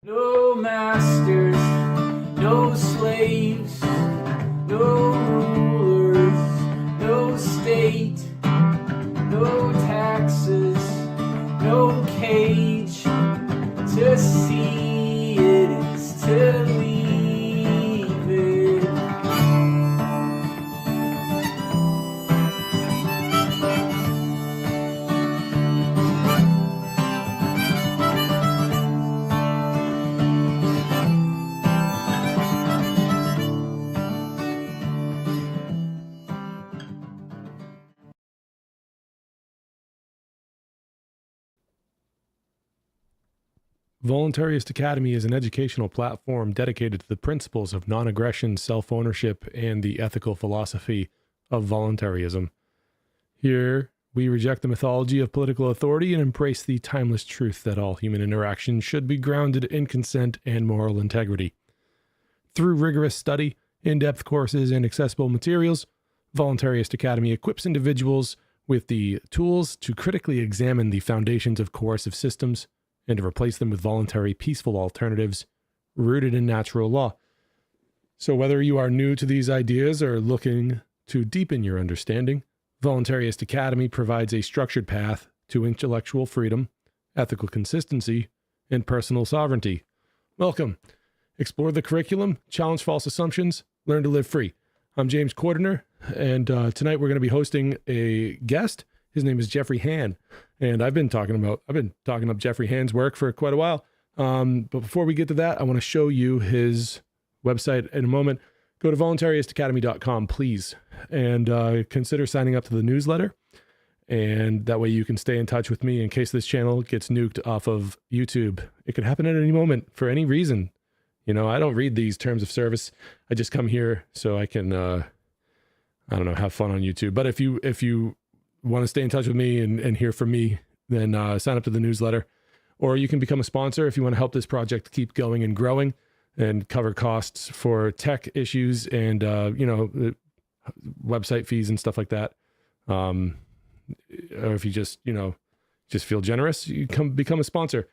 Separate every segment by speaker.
Speaker 1: No masters, no slaves, no rulers, no state, no taxes, no cage. To see it is to leave it.
Speaker 2: Voluntaryist Academy is an educational platform dedicated to the principles of non-aggression, self-ownership, and the ethical philosophy of voluntarism. Here, we reject the mythology of political authority and embrace the timeless truth that all human interaction should be grounded in consent and moral integrity. Through rigorous study, in-depth courses, and accessible materials, Voluntaryist Academy equips individuals with the tools to critically examine the foundations of coercive systems and to replace them with voluntary, peaceful alternatives rooted in natural law. So whether you are new to these ideas or looking to deepen your understanding, Voluntaryist Academy provides a structured path to intellectual freedom, ethical consistency, and personal sovereignty. Welcome. Explore the curriculum, challenge false assumptions, learn to live free. I'm James Cordiner, and tonight we're going to be hosting a guest. His name is Jefferey Hann, and I've been talking up Jefferey Hann's work for quite a while. But before we get to that, I want to show you his website in a moment. Go to voluntaryistacademy.com, please, and consider signing up to the newsletter. And that way you can stay in touch with me in case this channel gets nuked off of YouTube. It could happen at any moment for any reason. You know, I don't read these terms of service. I just come here so I can, have fun on YouTube. But if you want to stay in touch with me and hear from me, then sign up to the newsletter. Or you can become a sponsor if you want to help this project keep going and growing and cover costs for tech issues and, website fees and stuff like that. Or if you just feel generous, you become a sponsor.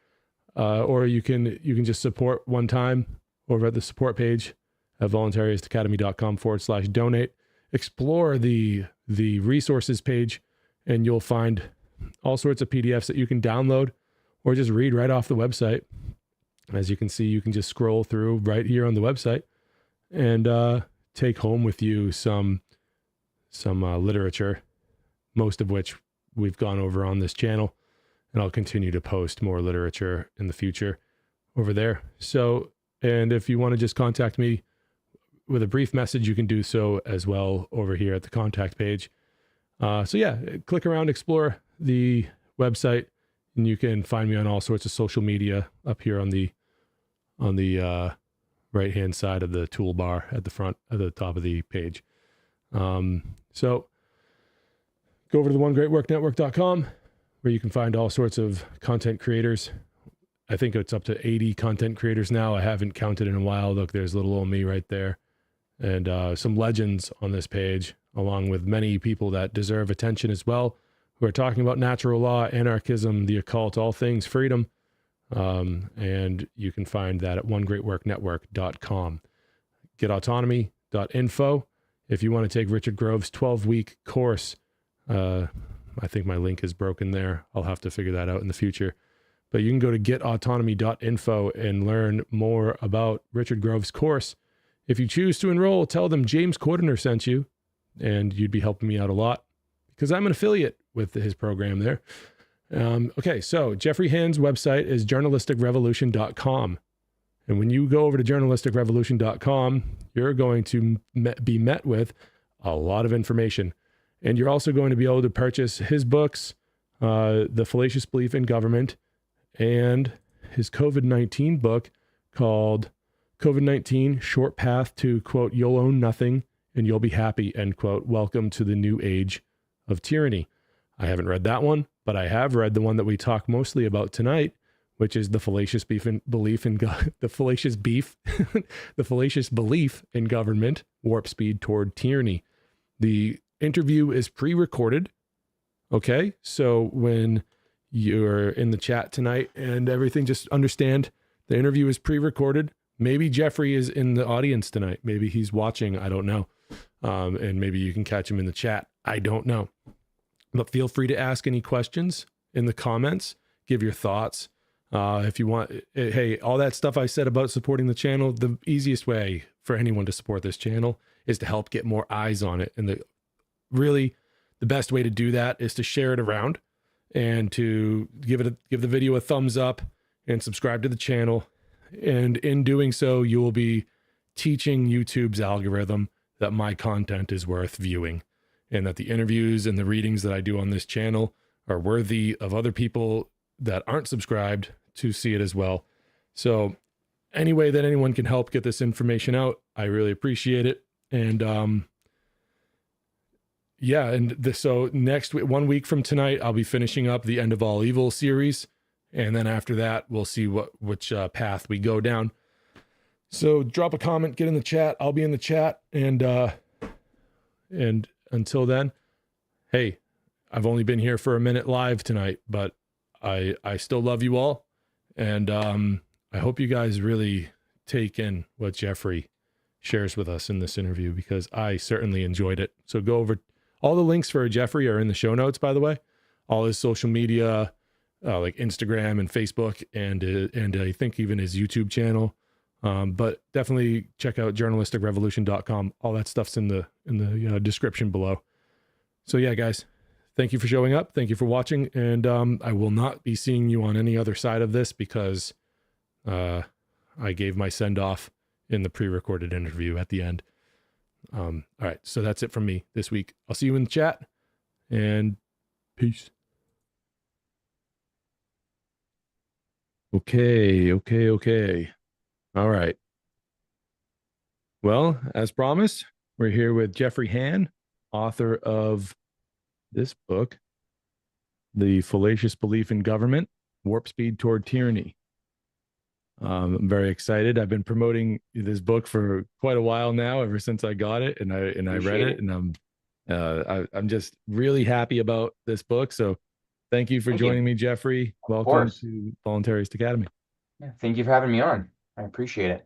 Speaker 2: Or you can just support one time over at the support page at voluntaryistacademy.com/donate. Explore the resources page, and you'll find all sorts of PDFs that you can download or just read right off the website. As you can see, you can just scroll through right here on the website and take home with you some literature, most of which we've gone over on this channel. And I'll continue to post more literature in the future over there. So, and if you want to just contact me with a brief message, you can do so as well over here at the contact page. Click around, explore the website, and you can find me on all sorts of social media up here on the right-hand side of the toolbar at the top of the page. So go over to the onegreatworknetwork.com, where you can find all sorts of content creators. I think it's up to 80 content creators now. I haven't counted in a while. Look, there's little old me right there. And some legends on this page, along with many people that deserve attention as well, who are talking about natural law, anarchism, the occult, all things freedom. And you can find that at onegreatworknetwork.com. GetAutonomy.info. If you want to take Richard Grove's 12-week course, I think my link is broken there. I'll have to figure that out in the future. But you can go to getautonomy.info and learn more about Richard Grove's course. If you choose to enroll, tell them James Cordiner sent you, and you'd be helping me out a lot because I'm an affiliate with his program there. Okay, so Jefferey Hann's website is journalisticrevolution.com. And when you go over to journalisticrevolution.com, you're going to be met with a lot of information. And you're also going to be able to purchase his books, The Fallacious Belief in Government, and his COVID-19 book called COVID-19, Short Path to, quote, You'll Own Nothing and You'll Be Happy, end quote. Welcome to the New Age of Tyranny. I haven't read that one, but I have read the one that we talk mostly about tonight, which is the fallacious belief in the fallacious belief in government, warp speed toward tyranny. The interview is pre-recorded. Okay, so when you're in the chat tonight and everything, just understand The interview is pre-recorded. Maybe Jeffrey is in the audience tonight. Maybe he's watching. I don't know. And maybe you can catch him in the chat. I don't know. But feel free to ask any questions in the comments. Give your thoughts. If you want, hey, all that stuff I said about supporting the channel, the easiest way for anyone to support this channel is to help get more eyes on it. And the best way to do that is to share it around and to give the video a thumbs up and subscribe to the channel. And in doing so, you will be teaching YouTube's algorithm that my content is worth viewing, and that the interviews and the readings that I do on this channel are worthy of other people that aren't subscribed to see it as well. So any way that anyone can help get this information out, I really appreciate it. And yeah, and so next week, 1 week from tonight, I'll be finishing up the End of All Evil series. And then after that, we'll see which path we go down. So drop a comment, get in the chat. I'll be in the chat. And until then, hey, I've only been here for a minute live tonight, but I still love you all. And I hope you guys really take in what Jeffrey shares with us in this interview, because I certainly enjoyed it. So go over. All the links for Jeffrey are in the show notes, by the way. All his social media, like Instagram and Facebook, and I think even his YouTube channel. But definitely check out journalisticrevolution.com. All that stuff's in the description below. So yeah, guys, thank you for showing up. Thank you for watching. And I will not be seeing you on any other side of this, because I gave my send off in the pre-recorded interview at the end. All right, so that's it from me this week. I'll see you in the chat, and peace. Okay. All right. Well, as promised, we're here with Jefferey Hann, author of this book, The Fallacious Belief in Government, Warp Speed Toward Tyranny. I'm very excited. I've been promoting this book for quite a while now, ever since I got it and I read it, and I'm just really happy about this book. So thank you for joining me, Jeffrey. Welcome to Voluntaryist Academy.
Speaker 3: Yeah, thank you for having me on. I appreciate it.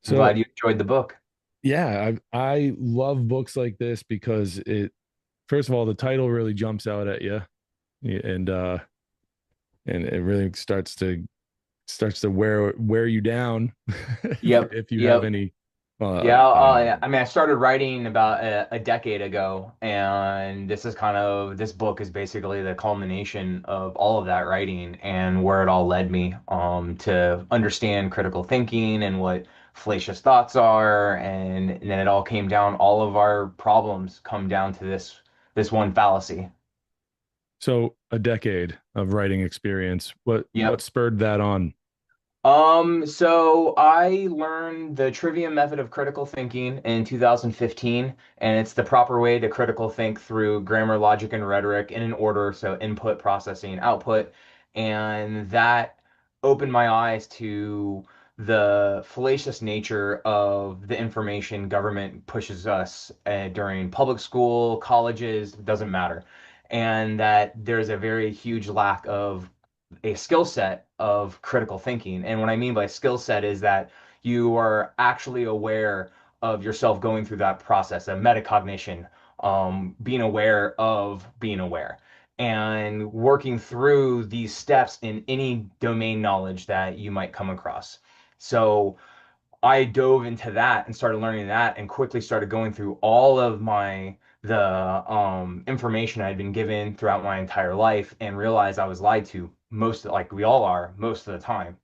Speaker 2: So,
Speaker 3: I'm glad you enjoyed the book.
Speaker 2: Yeah, I love books like this because first of all, the title really jumps out at you, and it really starts to wear you down.
Speaker 3: Yep.
Speaker 2: If you have any.
Speaker 3: I mean, I started writing about a decade ago, and this book is basically the culmination of all of that writing and where it all led me to understand critical thinking and what fallacious thoughts are, and then it all came down. All of our problems come down to this one fallacy.
Speaker 2: So a decade of writing experience. What spurred that on?
Speaker 3: So I learned the trivia method of critical thinking in 2015, and it's the proper way to critical think through grammar, logic, and rhetoric in an order, so input, processing, output. And that opened my eyes to the fallacious nature of the information government pushes us during public school, colleges, doesn't matter. And that there's a very huge lack of a skill set of critical thinking. And what I mean by skill set is that you are actually aware of yourself going through that process of metacognition, being aware of being aware, and working through these steps in any domain knowledge that you might come across. So I dove into that and started learning that, and quickly started going through all of the information I had been given throughout my entire life, and realized I was lied to like we all are most of the time,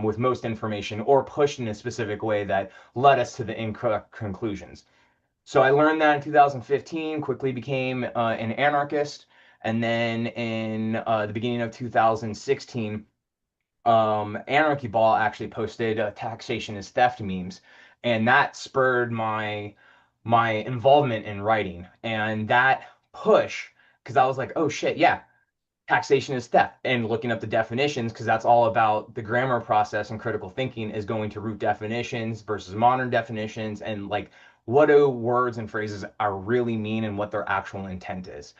Speaker 3: with most information, or pushed in a specific way that led us to the incorrect conclusions. So I learned that in 2015, quickly became an anarchist, and then in the beginning of 2016, Anarchy Ball actually posted taxation is theft memes, and that spurred my involvement in writing, and that push, because I was like, oh shit, yeah, taxation is theft, and looking up the definitions, because that's all about the grammar process, and critical thinking is going to root definitions versus modern definitions, and like what do words and phrases are really mean and what their actual intent is.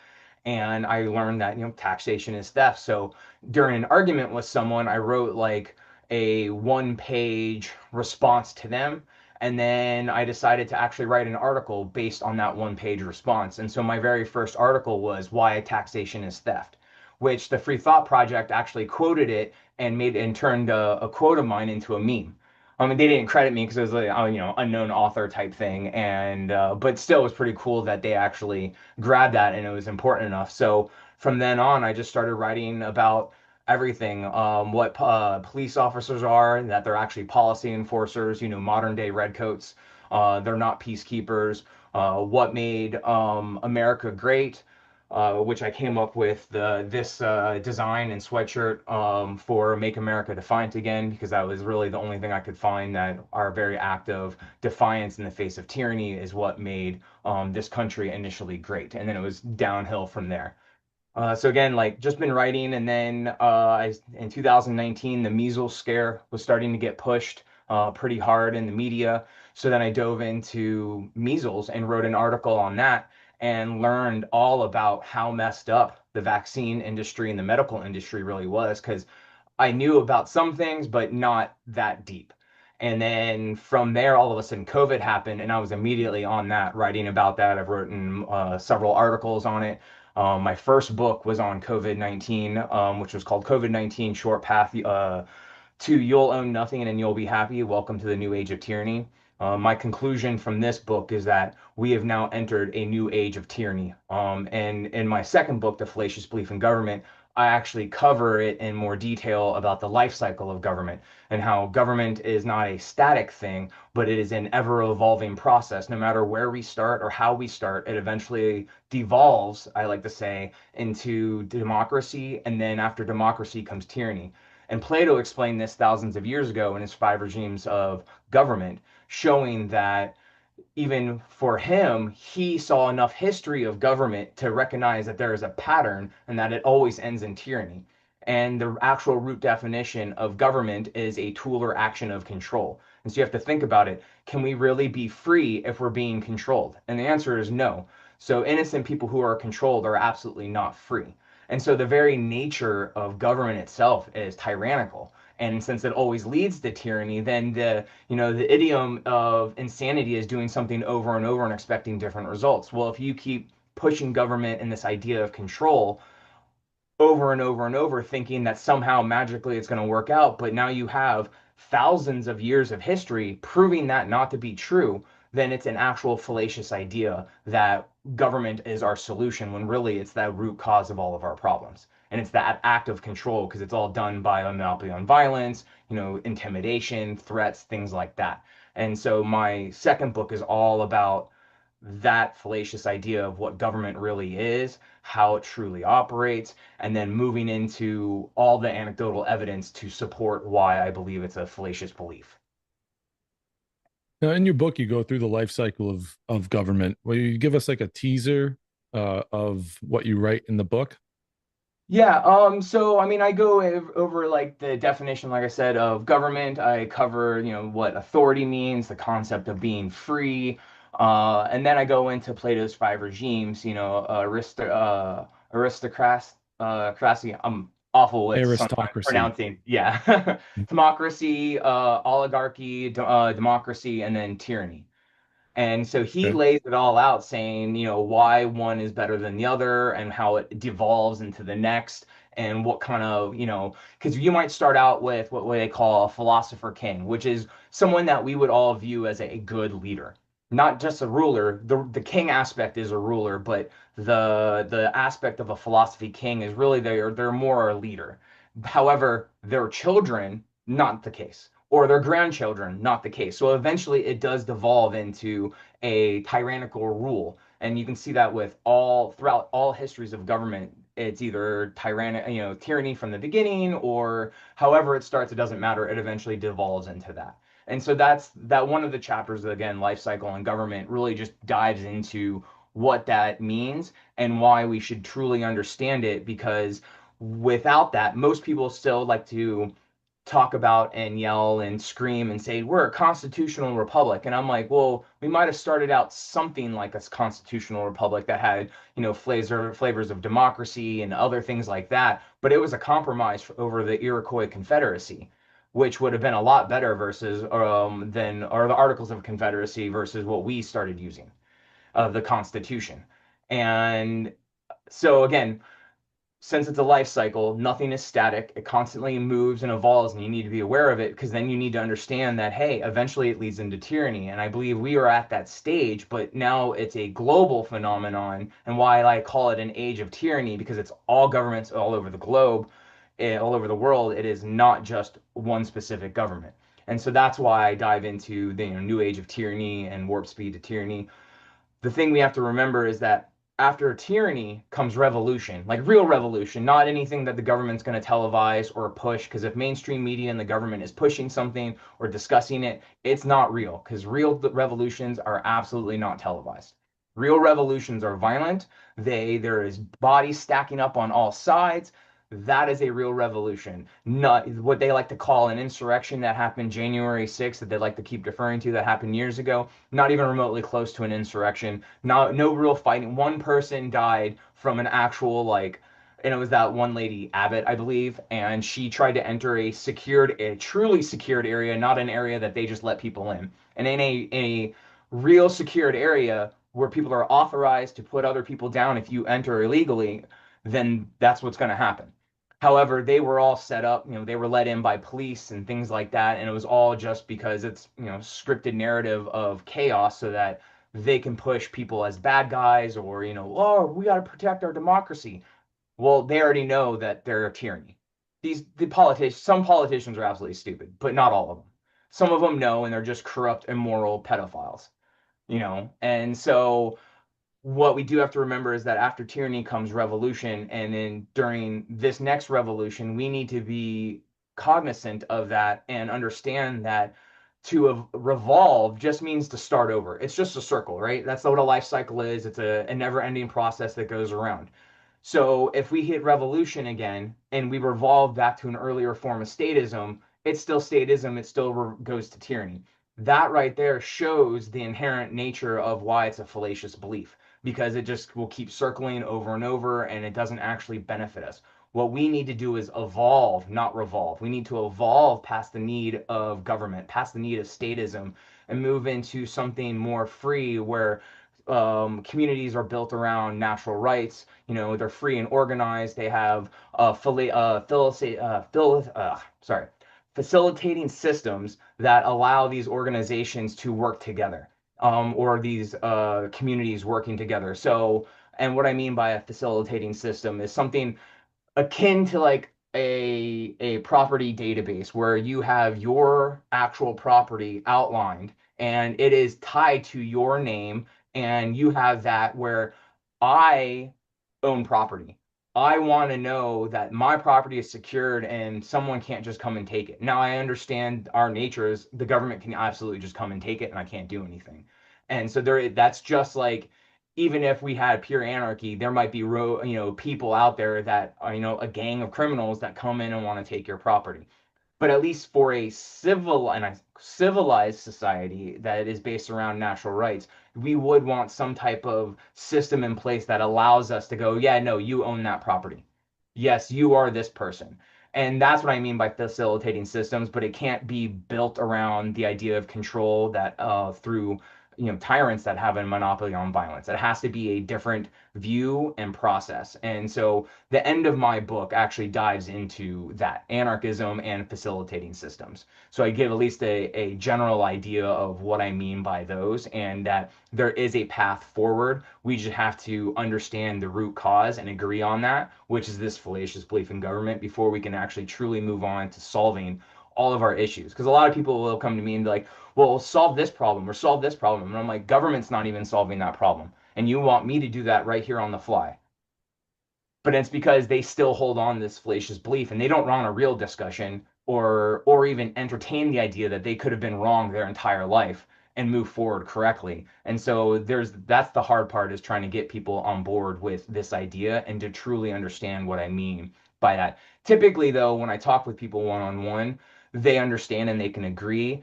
Speaker 3: And I learned that taxation is theft. So during an argument with someone, I wrote like a one-page response to them. And then I decided to actually write an article based on that one-page response. And so my very first article was Why Taxation is Theft, which the Free Thought Project actually quoted it and made and turned a quote of mine into a meme. I mean, they didn't credit me because it was like, unknown author type thing, and but still, it was pretty cool that they actually grabbed that and it was important enough. So from then on, I just started writing about everything, what police officers are, that they're actually policy enforcers, modern day redcoats. They're not peacekeepers. What made America great, which I came up with this design and sweatshirt for Make America Defiant Again, because that was really the only thing I could find that our very act of defiance in the face of tyranny is what made this country initially great. And then it was downhill from there. So again, like just been writing, and then in 2019, the measles scare was starting to get pushed pretty hard in the media. So then I dove into measles and wrote an article on that and learned all about how messed up the vaccine industry and the medical industry really was, because I knew about some things, but not that deep. And then from there, all of a sudden, COVID happened, and I was immediately on that, writing about that. I've written several articles on it. My first book was on COVID-19, which was called COVID-19 Short Path to You'll Own Nothing and You'll Be Happy. Welcome to the New Age of Tyranny. My conclusion from this book is that we have now entered a new age of tyranny. And in my second book, The Fallacious Belief in Government, I actually cover it in more detail about the life cycle of government and how government is not a static thing, but it is an ever evolving process. No matter where we start or how we start, it eventually devolves, I like to say, into democracy. And then after democracy comes tyranny. And Plato explained this thousands of years ago in his five regimes of government, showing that even for him, he saw enough history of government to recognize that there is a pattern and that it always ends in tyranny. And the actual root definition of government is a tool or action of control. And so you have to think about it. Can we really be free if we're being controlled? And the answer is no. So innocent people who are controlled are absolutely not free. And so the very nature of government itself is tyrannical. And since it always leads to tyranny, then the idiom of insanity is doing something over and over and expecting different results. Well, if you keep pushing government and this idea of control over and over and over, thinking that somehow magically it's going to work out, but now you have thousands of years of history proving that not to be true, then it's an actual fallacious idea that government is our solution when really it's that root cause of all of our problems. And it's that act of control because it's all done by a monopoly on violence, intimidation, threats, things like that. And so my second book is all about that fallacious idea of what government really is, how it truly operates, and then moving into all the anecdotal evidence to support why I believe it's a fallacious belief.
Speaker 2: Now, in your book, you go through the life cycle of government. Will you give us like a teaser of what you write in the book?
Speaker 3: Yeah, so I mean, I go over like the definition, like I said, of government. I cover, what authority means, the concept of being free, and then I go into Plato's five regimes, aristocracy. Crassy. I'm awful with sometimes
Speaker 2: Aristocracy.
Speaker 3: pronouncing. Yeah, democracy, oligarchy, democracy, and then tyranny. And so he
Speaker 2: Okay.
Speaker 3: lays it all out saying, why one is better than the other and how it devolves into the next and what kind of, because you might start out with what they call a philosopher king, which is someone that we would all view as a good leader, not just a ruler. The king aspect is a ruler, but the aspect of a philosophy king is really they're more a leader. However, their children, not the case, or their grandchildren, not the case. So eventually it does devolve into a tyrannical rule. And you can see that with all throughout all histories of government. It's either tyranny from the beginning, or however it starts, it doesn't matter. It eventually devolves into that. And so that's that one of the chapters, again, life cycle and government really just dives into what that means and why we should truly understand it, because without that, most people still like to talk about and yell and scream and say we're a constitutional republic, and I'm like, well, we might have started out something like a constitutional republic that had flavors of democracy and other things like that, but it was a compromise over the Iroquois Confederacy. which would have been a lot better versus than or the Articles of Confederacy versus what we started using of the Constitution. And so again, since it's a life cycle, nothing is static. It constantly moves and evolves, and you need to be aware of it because then you need to understand that, hey, eventually it leads into tyranny. And I believe we are at that stage, but now it's a global phenomenon. And why I call it an age of tyranny, because it's all governments all over the globe, all over the world. It is not just one specific government. And so that's why I dive into the new age of tyranny and warp speed to tyranny. The thing we have to remember is that after tyranny comes revolution, like real revolution, not anything that the government's going to televise or push. Because if mainstream media and the government is pushing something or discussing it, it's not real. Because real revolutions are absolutely not televised. Real revolutions are violent. There is bodies stacking up on all sides. That is a real revolution. Not what they like to call an insurrection that happened January 6th, that they like to keep deferring to, that happened years ago. Not even remotely close to an insurrection. No real fighting. One person died from an actual and it was that one lady, Abbott, I believe, and she tried to enter a truly secured area, not an area that they just let people in. And in a real secured area where people are authorized to put other people down if you enter illegally, then that's what's going to happen. However, they were all set up, they were let in by police and things like that, and it was all just because it's, scripted narrative of chaos so that they can push people as bad guys or, oh, we got to protect our democracy. Well, they already know that they're a tyranny. Some politicians are absolutely stupid, but not all of them. Some of them know, and they're just corrupt, immoral pedophiles, and so what we do have to remember is that after tyranny comes revolution, and then during this next revolution, we need to be cognizant of that and understand that to revolve just means to start over. It's just a circle, right? That's what a life cycle is. It's a never-ending process that goes around. So if we hit revolution again and we revolve back to an earlier form of statism, it's still statism. It still goes to tyranny. That right there shows the inherent nature of why it's a fallacious belief, because it just will keep circling over and over and it doesn't actually benefit us. What we need to do is evolve, not revolve. We need to evolve past the need of government, past the need of statism, and move into something more free where communities are built around natural rights. They're free and organized. They have facilitating systems that allow these organizations to work together, or these communities working together. So, and what I mean by a facilitating system is something akin to like a property database where you have your actual property outlined and it is tied to your name, and you have that where I own property. I want to know that my property is secured and someone can't just come and take it. Now, I understand our nature is the government can absolutely just come and take it and I can't do anything. And so that's just like, even if we had pure anarchy, there might be people out there that are, a gang of criminals that come in and want to take your property. But at least for a civilized society that is based around natural rights, we would want some type of system in place that allows us to go, yeah, no, you own that property. Yes, you are this person. And that's what I mean by facilitating systems, but it can't be built around the idea of control that through tyrants that have a monopoly on violence. It has to be a different view and process. And so the end of my book actually dives into that anarchism and facilitating systems. So I give at least a general idea of what I mean by those, and that there is a path forward. We just have to understand the root cause and agree on that, which is this fallacious belief in government, before we can actually truly move on to solving all of our issues. Because a lot of people will come to me and be like, well, solve this problem or solve this problem. And I'm like, government's not even solving that problem. And you want me to do that right here on the fly. But it's because they still hold on to this fallacious belief and they don't run a real discussion or even entertain the idea that they could have been wrong their entire life and move forward correctly. And so that's the hard part, is trying to get people on board with this idea and to truly understand what I mean by that. Typically, though, when I talk with people one-on-one, they understand and they can agree,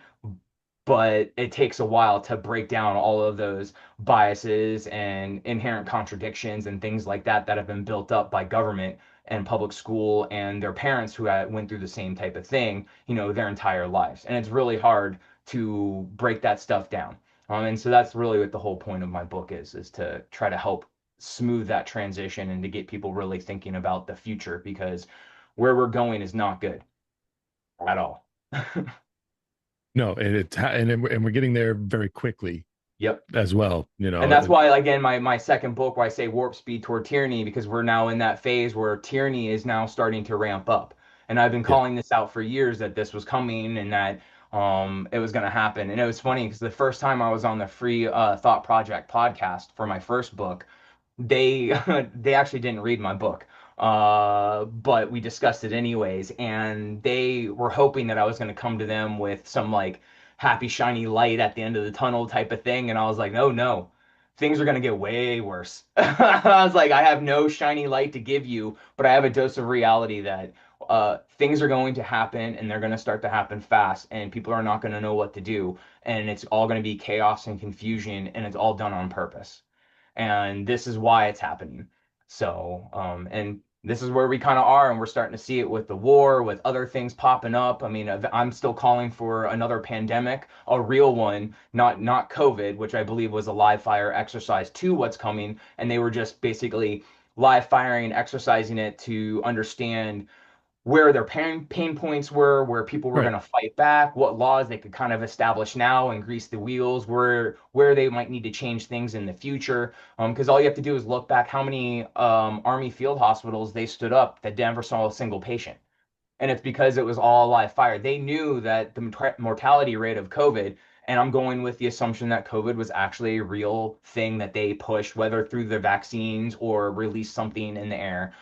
Speaker 3: but it takes a while to break down all of those biases and inherent contradictions and things like that that have been built up by government and public school and their parents who went through the same type of thing, their entire lives. And it's really hard to break that stuff down. And so that's really what the whole point of my book is to try to help smooth that transition and to get people really thinking about the future, because where we're going is not good at all.
Speaker 2: No, and we're getting there very quickly
Speaker 3: Yep.
Speaker 2: as well.
Speaker 3: And that's why, again, my second book, why I say warp speed toward tyranny, because we're now in that phase where tyranny is now starting to ramp up. And I've been
Speaker 2: Yeah.
Speaker 3: calling this out for years, that this was coming and that it was going to happen. And it was funny because the first time I was on the Free Thought Project podcast for my first book, they they actually didn't read my book, but we discussed it anyways, and they were hoping that I was going to come to them with some like happy shiny light at the end of the tunnel type of thing, and I was like, no, no, things are going to get way worse. I was like, I have no shiny light to give you, but I have a dose of reality that things are going to happen, and they're going to start to happen fast, and people are not going to know what to do, and it's all going to be chaos and confusion, and it's all done on purpose, and this is why it's happening. So, and this is where we kind of are, and we're starting to see it with the war, with other things popping up. I mean, I'm still calling for another pandemic, a real one, not COVID, which I believe was a live fire exercise to what's coming, and they were just basically live firing, exercising it to understand where their pain points were, where people were
Speaker 2: Right.
Speaker 3: going to fight back, what laws they could kind of establish now and grease the wheels, where they might need to change things in the future. Because all you have to do is look back how many Army field hospitals they stood up that never saw a single patient. And it's because it was all live fire. They knew that the mortality rate of COVID, and I'm going with the assumption that COVID was actually a real thing that they pushed, whether through the vaccines or released something in the air,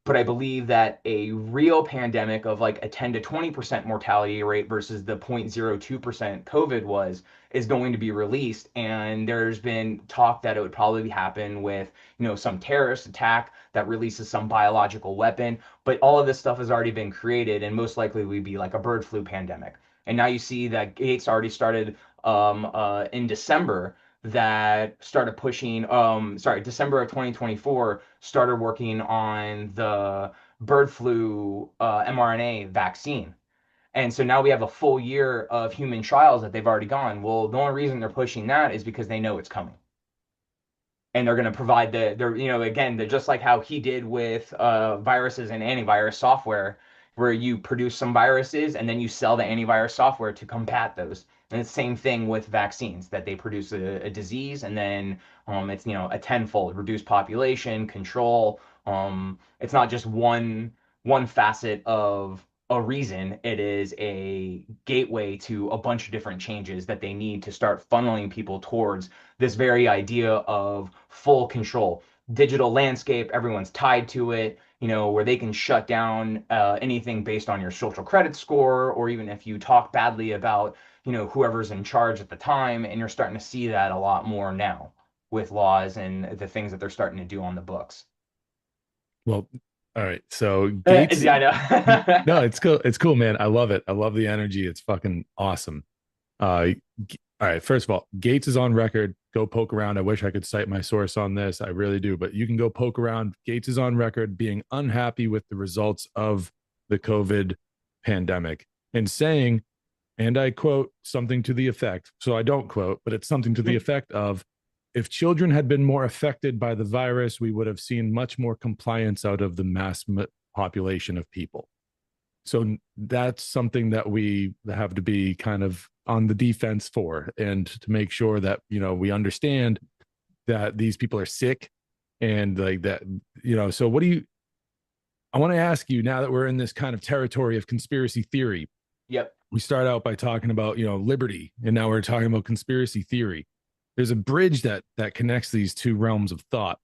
Speaker 3: but I believe that a real pandemic of like a 10 to 20% mortality rate versus the 0.02% COVID was is going to be released. And there's been talk that it would probably happen with, some terrorist attack that releases some biological weapon. But all of this stuff has already been created, and most likely would be like a bird flu pandemic. And now you see that Gates already started in December, that started pushing, December of 2024 started working on the bird flu mRNA vaccine. And so now we have a full year of human trials that they've already gone. Well, the only reason they're pushing that is because they know it's coming, and they're going to provide they're, again, they're just like how he did with viruses and antivirus software, where you produce some viruses and then you sell the antivirus software to combat those. And it's the same thing with vaccines, that they produce a disease, and then it's, a tenfold reduced population control. It's not just one facet of a reason. It is a gateway to a bunch of different changes that they need to start funneling people towards this very idea of full control. Digital landscape, everyone's tied to it, where they can shut down anything based on your social credit score, or even if you talk badly about, whoever's in charge at the time. And you're starting to see that a lot more now with laws and the things that they're starting to do on the books.
Speaker 2: Well, all right. So Gates,
Speaker 3: Yeah, I
Speaker 2: no,
Speaker 3: know.
Speaker 2: it's cool. It's cool, man. I love it. I love the energy. It's fucking awesome. Uh, all right. First of all, Gates is on record. Go poke around. I wish I could cite my source on this. I really do, but you can go poke around. Gates is on record being unhappy with the results of the COVID pandemic and saying, and I quote something to the effect. So I don't quote, but it's something to the effect of, if children had been more affected by the virus, we would have seen much more compliance out of the mass population of people. So that's something that we have to be kind of on the defense for, and to make sure that, we understand that these people are sick, and like that, so I want to ask you, now that we're in this kind of territory of conspiracy theory,
Speaker 3: Yep.
Speaker 2: we start out by talking about, liberty, and now we're talking about conspiracy theory. There's a bridge that connects these two realms of thought.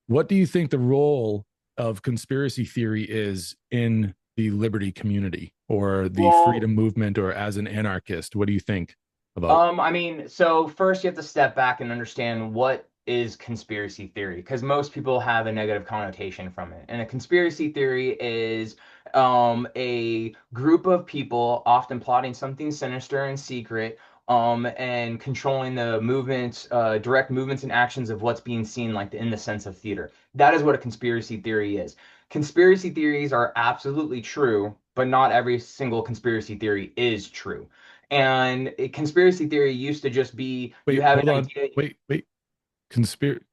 Speaker 2: What do you think the role of conspiracy theory is in the liberty community, or the
Speaker 3: Well,
Speaker 2: freedom movement, or as an anarchist? What do you think about?
Speaker 3: I mean, so first you have to step back and understand what is conspiracy theory, because most people have a negative connotation from it. And a conspiracy theory is a group of people often plotting something sinister and secret, and controlling the movements, direct movements and actions of what's being seen, like in the sense of theater. That is what a conspiracy theory is. Conspiracy theories are absolutely true, but not every single conspiracy theory is true. And a conspiracy theory used to just be you
Speaker 2: Wait,
Speaker 3: have
Speaker 2: hold
Speaker 3: an
Speaker 2: on.
Speaker 3: idea.
Speaker 2: Wait.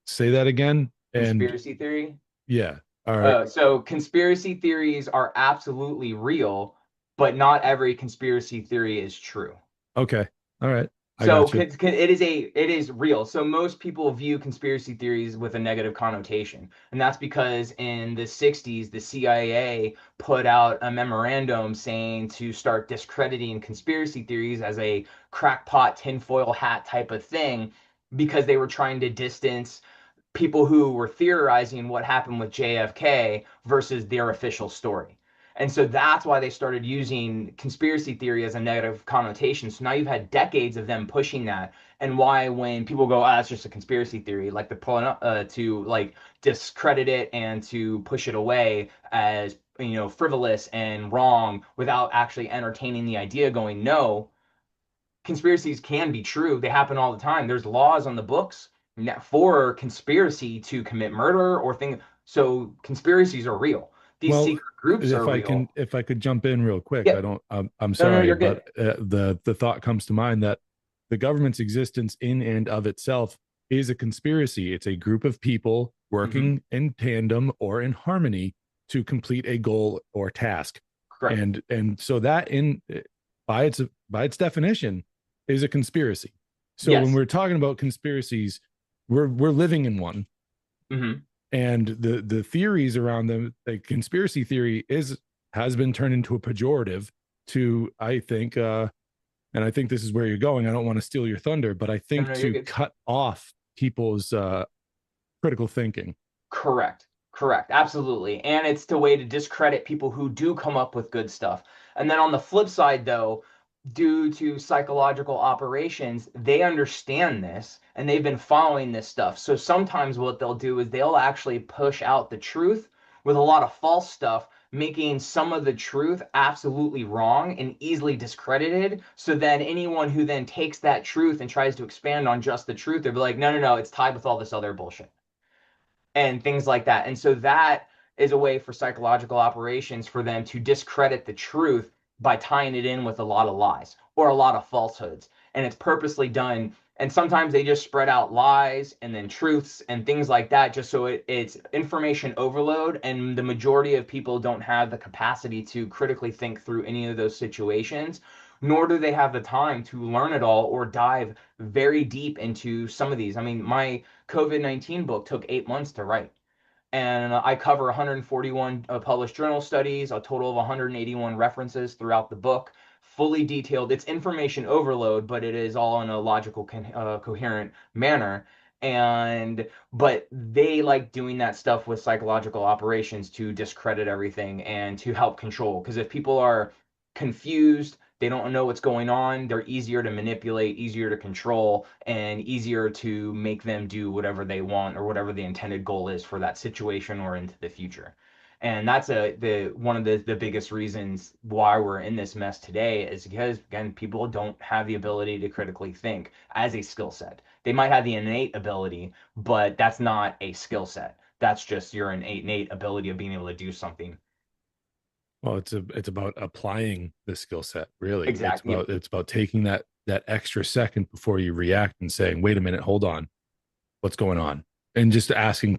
Speaker 2: Say that again. And
Speaker 3: Conspiracy theory.
Speaker 2: yeah. All right.
Speaker 3: So conspiracy theories are absolutely real, but not every conspiracy theory is true.
Speaker 2: Okay. All right. I
Speaker 3: So
Speaker 2: got you.
Speaker 3: it is real. So most people view conspiracy theories with a negative connotation, and that's because in the 60s, the CIA put out a memorandum saying to start discrediting conspiracy theories as a crackpot tinfoil hat type of thing, because they were trying to distance people who were theorizing what happened with JFK versus their official story. And so that's why they started using conspiracy theory as a negative connotation. So now you've had decades of them pushing that, and why when people go, "Ah, that's just a conspiracy theory," like they're pulling up to like discredit it and to push it away as frivolous and wrong without actually entertaining the idea. Going, no, conspiracies can be true. They happen all the time. There's laws on the books for conspiracy to commit murder or things. So conspiracies are real. These
Speaker 2: Well,
Speaker 3: secret groups are real.
Speaker 2: if I could jump in real quick, I
Speaker 3: Yep.
Speaker 2: don't, I'm
Speaker 3: No, no,
Speaker 2: sorry,
Speaker 3: you're
Speaker 2: but
Speaker 3: good.
Speaker 2: the thought comes to mind that the government's existence in and of itself is a conspiracy. It's a group of people
Speaker 3: Hmm.
Speaker 2: working in tandem or in harmony to complete a goal or task.
Speaker 3: Correct.
Speaker 2: And so that in by its definition is a conspiracy. So when
Speaker 3: Yes.
Speaker 2: we're talking about conspiracies, we're living in one,
Speaker 3: Hmm.
Speaker 2: and the theories around them, the conspiracy theory is has been turned into a pejorative to, I think, and I think this is where you're going. I don't want to steal your thunder, but I
Speaker 3: No,
Speaker 2: think
Speaker 3: no, you're
Speaker 2: to
Speaker 3: good.
Speaker 2: cut off people's critical thinking.
Speaker 3: Correct. Correct. Absolutely. And it's the way to discredit people who do come up with good stuff. And then on the flip side, though, due to psychological operations, they understand this and they've been following this stuff. So sometimes what they'll do is they'll actually push out the truth with a lot of false stuff, making some of the truth absolutely wrong and easily discredited. So then anyone who then takes that truth and tries to expand on just the truth, they'll be like, no, no, no, it's tied with all this other bullshit and things like that. And so that is a way for psychological operations for them to discredit the truth by tying it in with a lot of lies or a lot of falsehoods. And it's purposely done. And sometimes they just spread out lies and then truths and things like that, just so it's information overload. And the majority of people don't have the capacity to critically think through any of those situations, nor do they have the time to learn it all or dive very deep into some of these. I mean, my COVID-19 book took 8 months to write. And I cover 141 published journal studies, a total of 181 references throughout the book, fully detailed. It's information overload, but it is all in a logical, coherent manner. And but they like doing that stuff with psychological operations to discredit everything and to help control. Because if people are confused, they don't know what's going on, they're easier to manipulate, easier to control, and easier to make them do whatever they want or whatever the intended goal is for that situation or into the future. And that's the one of the biggest reasons why we're in this mess today is because again, people don't have the ability to critically think as a skill set. They might have the innate ability, but that's not a skill set. That's just your innate ability of being able to do something.
Speaker 2: Well, it's about applying the skill set. Really,
Speaker 3: Exactly. Yep.
Speaker 2: it's about taking that extra second before you react and saying, "Wait a minute, hold on, what's going on?" And just asking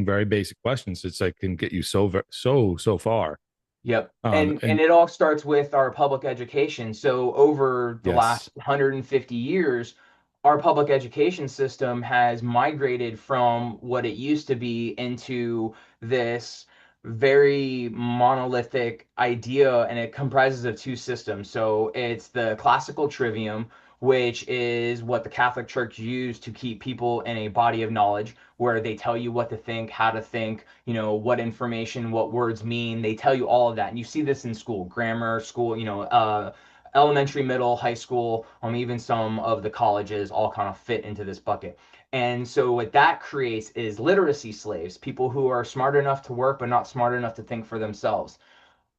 Speaker 2: very basic questions. It's like can get you so far.
Speaker 3: Yep. And
Speaker 2: And
Speaker 3: it all starts with our public education. So over the
Speaker 2: yes,
Speaker 3: last 150 years, our public education system has migrated from what it used to be into this very monolithic idea, and it comprises of two systems. So it's the classical trivium, which is what the Catholic Church used to keep people in a body of knowledge, where they tell you what to think, how to think, what information, what words mean. They tell you all of that. And you see this in school, grammar school, elementary, middle, high school, even some of the colleges all kind of fit into this bucket. And so what that creates is literacy slaves, people who are smart enough to work, but not smart enough to think for themselves.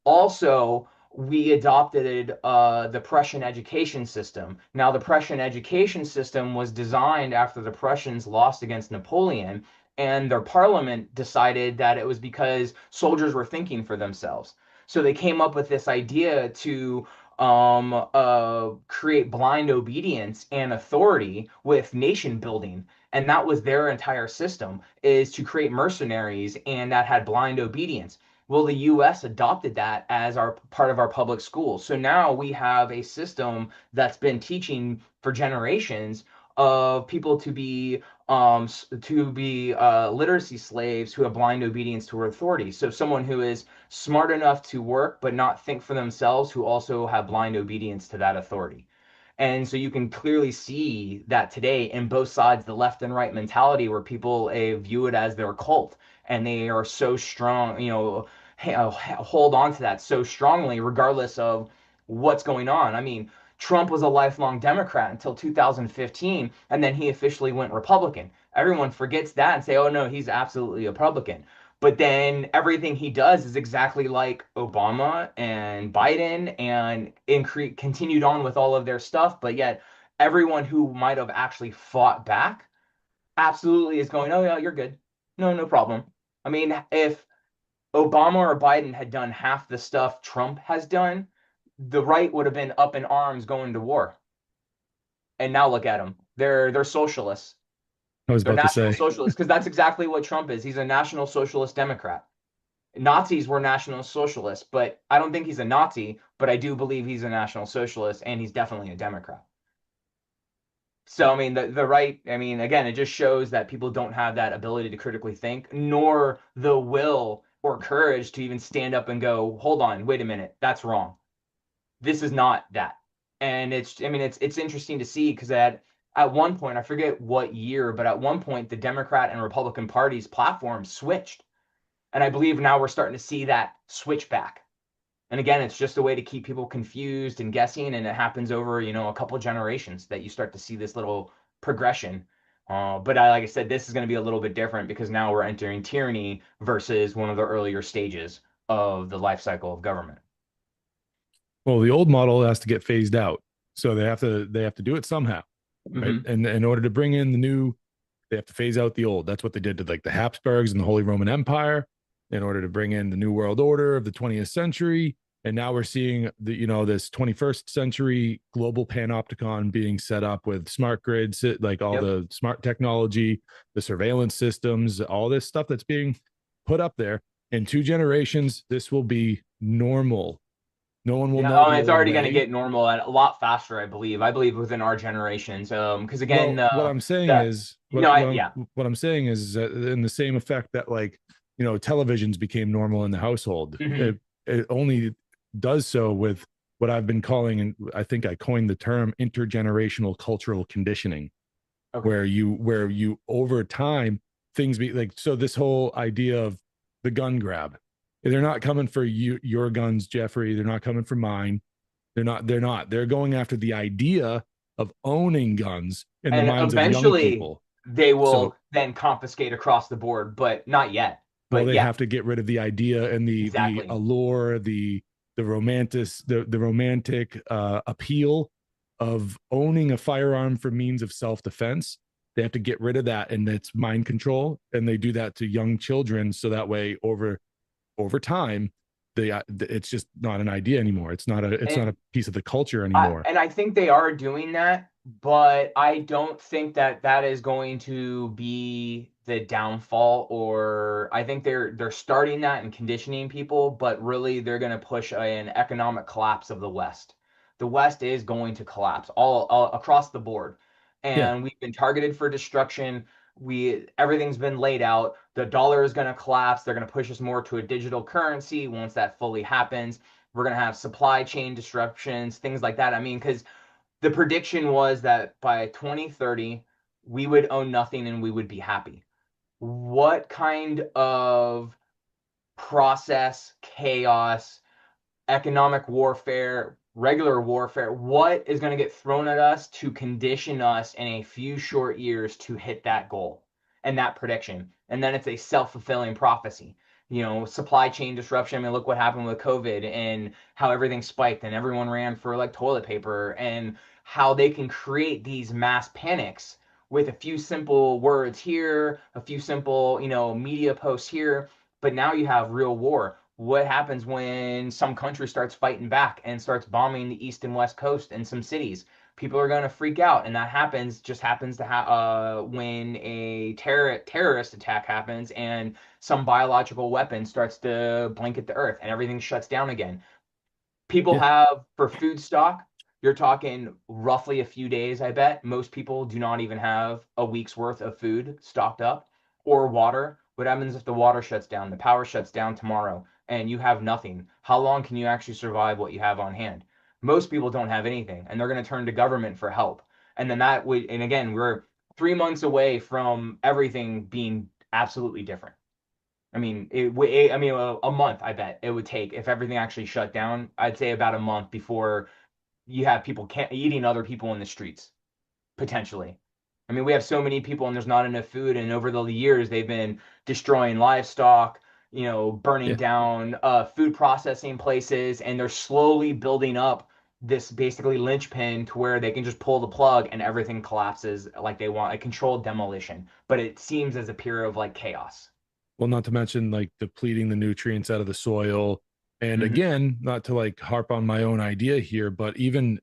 Speaker 3: Also, we adopted the Prussian education system. Now, the Prussian education system was designed after the Prussians lost against Napoleon, and their parliament decided that it was because soldiers were thinking for themselves. So they came up with this idea to create blind obedience and authority with nation building. And that was their entire system, is to create mercenaries, and that had blind obedience. Well, the US adopted that as our part of our public schools. So now we have a system that's been teaching for generations of people to be literacy slaves who have blind obedience to authority. So someone who is smart enough to work but not think for themselves, who also have blind obedience to that authority. And so you can clearly see that today in both sides, the left and right mentality, where people view it as their cult, and they are so strong, hold on to that so strongly, regardless of what's going on. I mean, Trump was a lifelong Democrat until 2015, and then he officially went Republican. Everyone forgets that and say, oh no, he's absolutely a Republican. But then everything he does is exactly like Obama and Biden, and continued on with all of their stuff. But yet, everyone who might have actually fought back absolutely is going, oh, yeah, you're good. No, no problem. I mean, if Obama or Biden had done half the stuff Trump has done, the right would have been up in arms going to war. And now look at them. They're socialists.
Speaker 2: I was
Speaker 3: They're
Speaker 2: about to
Speaker 3: national
Speaker 2: say.
Speaker 3: socialists, because that's exactly what Trump is. He's a national socialist Democrat. Nazis were national socialists, but I don't think he's a Nazi, but I do believe he's a national socialist, and he's definitely a Democrat. So, I mean, the right, I mean, again, it just shows that people don't have that ability to critically think, nor the will or courage to even stand up and go, hold on, wait a minute, that's wrong. This is not that. And it's, I mean, it's interesting to see, because at one point, I forget what year, but at one point, the Democrat and Republican parties' platforms switched. And I believe now we're starting to see that switch back. And again, it's just a way to keep people confused and guessing, and it happens over, a couple generations that you start to see this little progression. But like I said, this is going to be a little bit different, because now we're entering tyranny versus one of the earlier stages of the life cycle of government.
Speaker 2: Well, the old model has to get phased out, so they have to do it somehow, right?
Speaker 3: Hmm.
Speaker 2: And in order to bring in the new, they have to phase out the old. That's what they did to like the Habsburgs and the Holy Roman Empire, in order to bring in the new world order of the 20th century. And now we're seeing this 21st century global panopticon being set up with smart grids, like all
Speaker 3: Yep.
Speaker 2: the smart technology, the surveillance systems, all this stuff that's being put up there. In 2 generations, this will be normal. No one will
Speaker 3: Yeah,
Speaker 2: know the
Speaker 3: it's
Speaker 2: old
Speaker 3: already going to
Speaker 2: way.
Speaker 3: get normal a lot faster, I believe. I believe within our generations. Because again,
Speaker 2: Well, what I'm saying
Speaker 3: the
Speaker 2: is
Speaker 3: no,
Speaker 2: what
Speaker 3: yeah.
Speaker 2: what I'm saying is that in the same effect that like televisions became normal in the household,
Speaker 3: Hmm.
Speaker 2: it only does so with what I've been calling, and I think I coined the term, intergenerational cultural conditioning,
Speaker 3: Okay.
Speaker 2: where you over time things be like, so this whole idea of the gun grab, they're not coming for your guns, Jeffrey. They're not coming for mine. They're going after the idea of owning guns in the
Speaker 3: And
Speaker 2: minds of young
Speaker 3: eventually
Speaker 2: people.
Speaker 3: they
Speaker 2: So,
Speaker 3: will then confiscate across the board, but not yet.
Speaker 2: well,
Speaker 3: But
Speaker 2: they
Speaker 3: yeah,
Speaker 2: have to get rid of the idea and the
Speaker 3: exactly.
Speaker 2: allure, the romantic appeal of owning a firearm for means of self-defense. They have to get rid of that, and it's mind control, and they do that to young children, so that way over time, it's just not an idea anymore. It's not
Speaker 3: And
Speaker 2: a piece of the culture anymore.
Speaker 3: I think they are doing that, but I don't think that that is going to be the downfall. Or I think they're starting that and conditioning people, but really they're going to push an economic collapse of the West. The West is going to collapse all across the board,
Speaker 2: Yeah.
Speaker 3: and we've been targeted for destruction. Everything's been laid out. The dollar is going to collapse. They're going to push us more to a digital currency once that fully happens. We're going to have supply chain disruptions, things like that. I mean, because the prediction was that by 2030, we would own nothing and we would be happy. What kind of process, chaos, economic warfare, regular warfare, what is going to get thrown at us to condition us in a few short years to hit that goal and that prediction? And then it's a self-fulfilling prophecy. Supply chain disruption. I mean, look what happened with COVID and how everything spiked and everyone ran for like toilet paper, and how they can create these mass panics with a few simple words here, a few simple, media posts here. But now you have real war. What happens when some country starts fighting back and starts bombing the east and west coast in some cities? People are going to freak out, and that happens to when a terrorist attack happens and some biological weapon starts to blanket the earth and everything shuts down again. People
Speaker 2: Yeah.
Speaker 3: have for food stock, you're talking roughly a few days, I bet. Most people do not even have a week's worth of food stocked up or water. What happens if the water shuts down, the power shuts down tomorrow, and you have nothing? How long can you actually survive what you have on hand? Most people don't have anything, and they're going to turn to government for help. And then and again, we're 3 months away from everything being absolutely different. I mean, I mean, a month, I bet it would take if everything actually shut down. I'd say about a month before you have people eating other people in the streets, potentially. I mean, we have so many people and there's not enough food. And over the years, they've been destroying livestock, burning
Speaker 2: Yeah.
Speaker 3: down food processing places, and they're slowly building up this basically linchpin to where they can just pull the plug and everything collapses like they want, a controlled demolition. But it seems as a period of like chaos.
Speaker 2: Well, not to mention like depleting the nutrients out of the soil. And
Speaker 3: Hmm.
Speaker 2: again, not to like harp on my own idea here, but even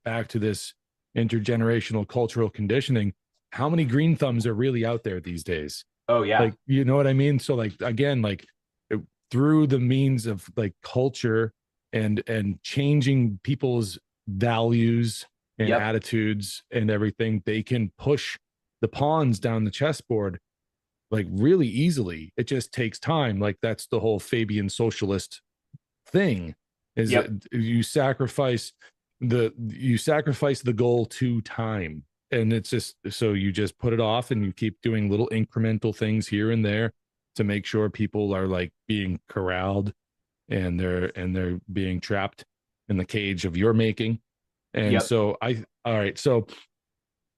Speaker 2: back to this intergenerational cultural conditioning, how many green thumbs are really out there these days?
Speaker 3: Oh, yeah.
Speaker 2: Like, you know what I mean? So like again, like it, through the means of like culture and changing people's values and
Speaker 3: Yep.
Speaker 2: attitudes and everything, they can push the pawns down the chessboard like really easily. It just takes time. Like that's the whole Fabian socialist thing is that
Speaker 3: Yep.
Speaker 2: you sacrifice the goal to time. And it's just so you just put it off and you keep doing little incremental things here and there to make sure people are like being corralled and they're being trapped in the cage of your making. And
Speaker 3: Yep.
Speaker 2: so all right, so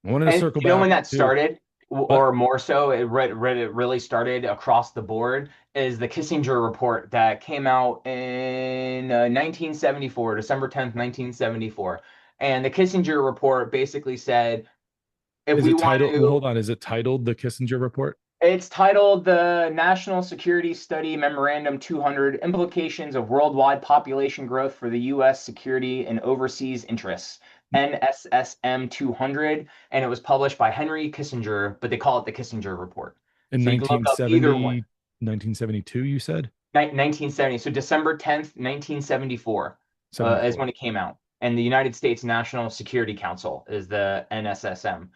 Speaker 2: I wanted to
Speaker 3: And
Speaker 2: circle
Speaker 3: you know when
Speaker 2: back
Speaker 3: that
Speaker 2: to
Speaker 3: started,
Speaker 2: what
Speaker 3: or more so, it really started across the board, is the Kissinger report that came out in 1974, December 10th, 1974. And the Kissinger report basically said, if
Speaker 2: is
Speaker 3: we
Speaker 2: it
Speaker 3: want
Speaker 2: titled? Well,
Speaker 3: to,
Speaker 2: hold on. Is it titled the Kissinger Report?
Speaker 3: it's titled the National Security Study Memorandum 200 Implications of Worldwide Population Growth for the U.S. Security and Overseas Interests, NSSM 200, and it was published by Henry Kissinger, but they call it the Kissinger Report.
Speaker 2: In
Speaker 3: So you can look up either one.
Speaker 2: 1972, you said?
Speaker 3: 1970. So December 10th, 1974 is
Speaker 2: 74.
Speaker 3: when it came out. And the United States National Security Council is the NSSM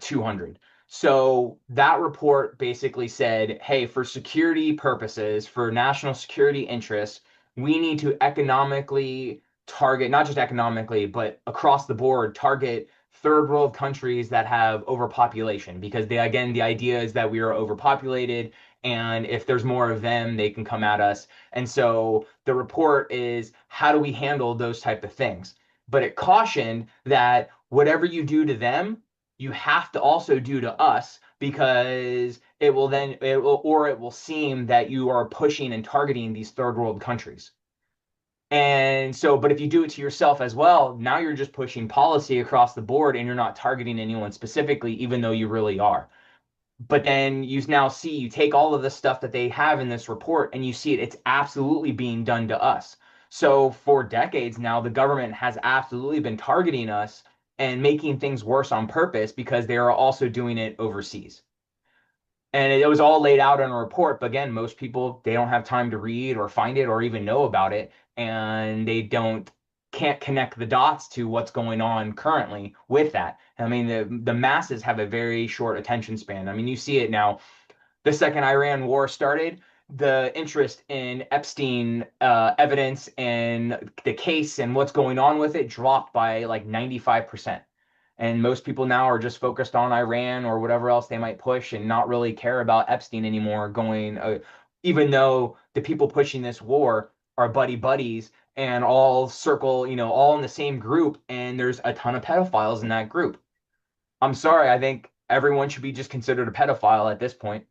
Speaker 3: 200. So that report basically said, hey, for security purposes, for national security interests, we need to economically target, not just economically, but across the board, target third world countries that have overpopulation. Because again, the idea is that we are overpopulated, and if there's more of them, they can come at us. And so the report is, how do we handle those type of things? But it cautioned that whatever you do to them, you have to also do to us, because it will seem that you are pushing and targeting these third world countries. And so, but if you do it to yourself as well, now you're just pushing policy across the board and you're not targeting anyone specifically, even though you really are. But then you now see, you take all of the stuff that they have in this report and you see it's absolutely being done to us. So for decades now, the government has absolutely been targeting us and making things worse on purpose because they are also doing it overseas. And it was all laid out in a report. But again, most people, they don't have time to read or find it or even know about it. And they can't connect the dots to what's going on currently with that. I mean, the masses have a very short attention span. I mean, you see it now. The second Iran war started, the interest in Epstein evidence and the case and what's going on with it dropped by like 95%. And most people now are just focused on Iran or whatever else they might push and not really care about Epstein anymore. Even though the people pushing this war are buddy buddies and all circle, all in the same group, and there's a ton of pedophiles in that group. I'm sorry, I think everyone should be just considered a pedophile at this point.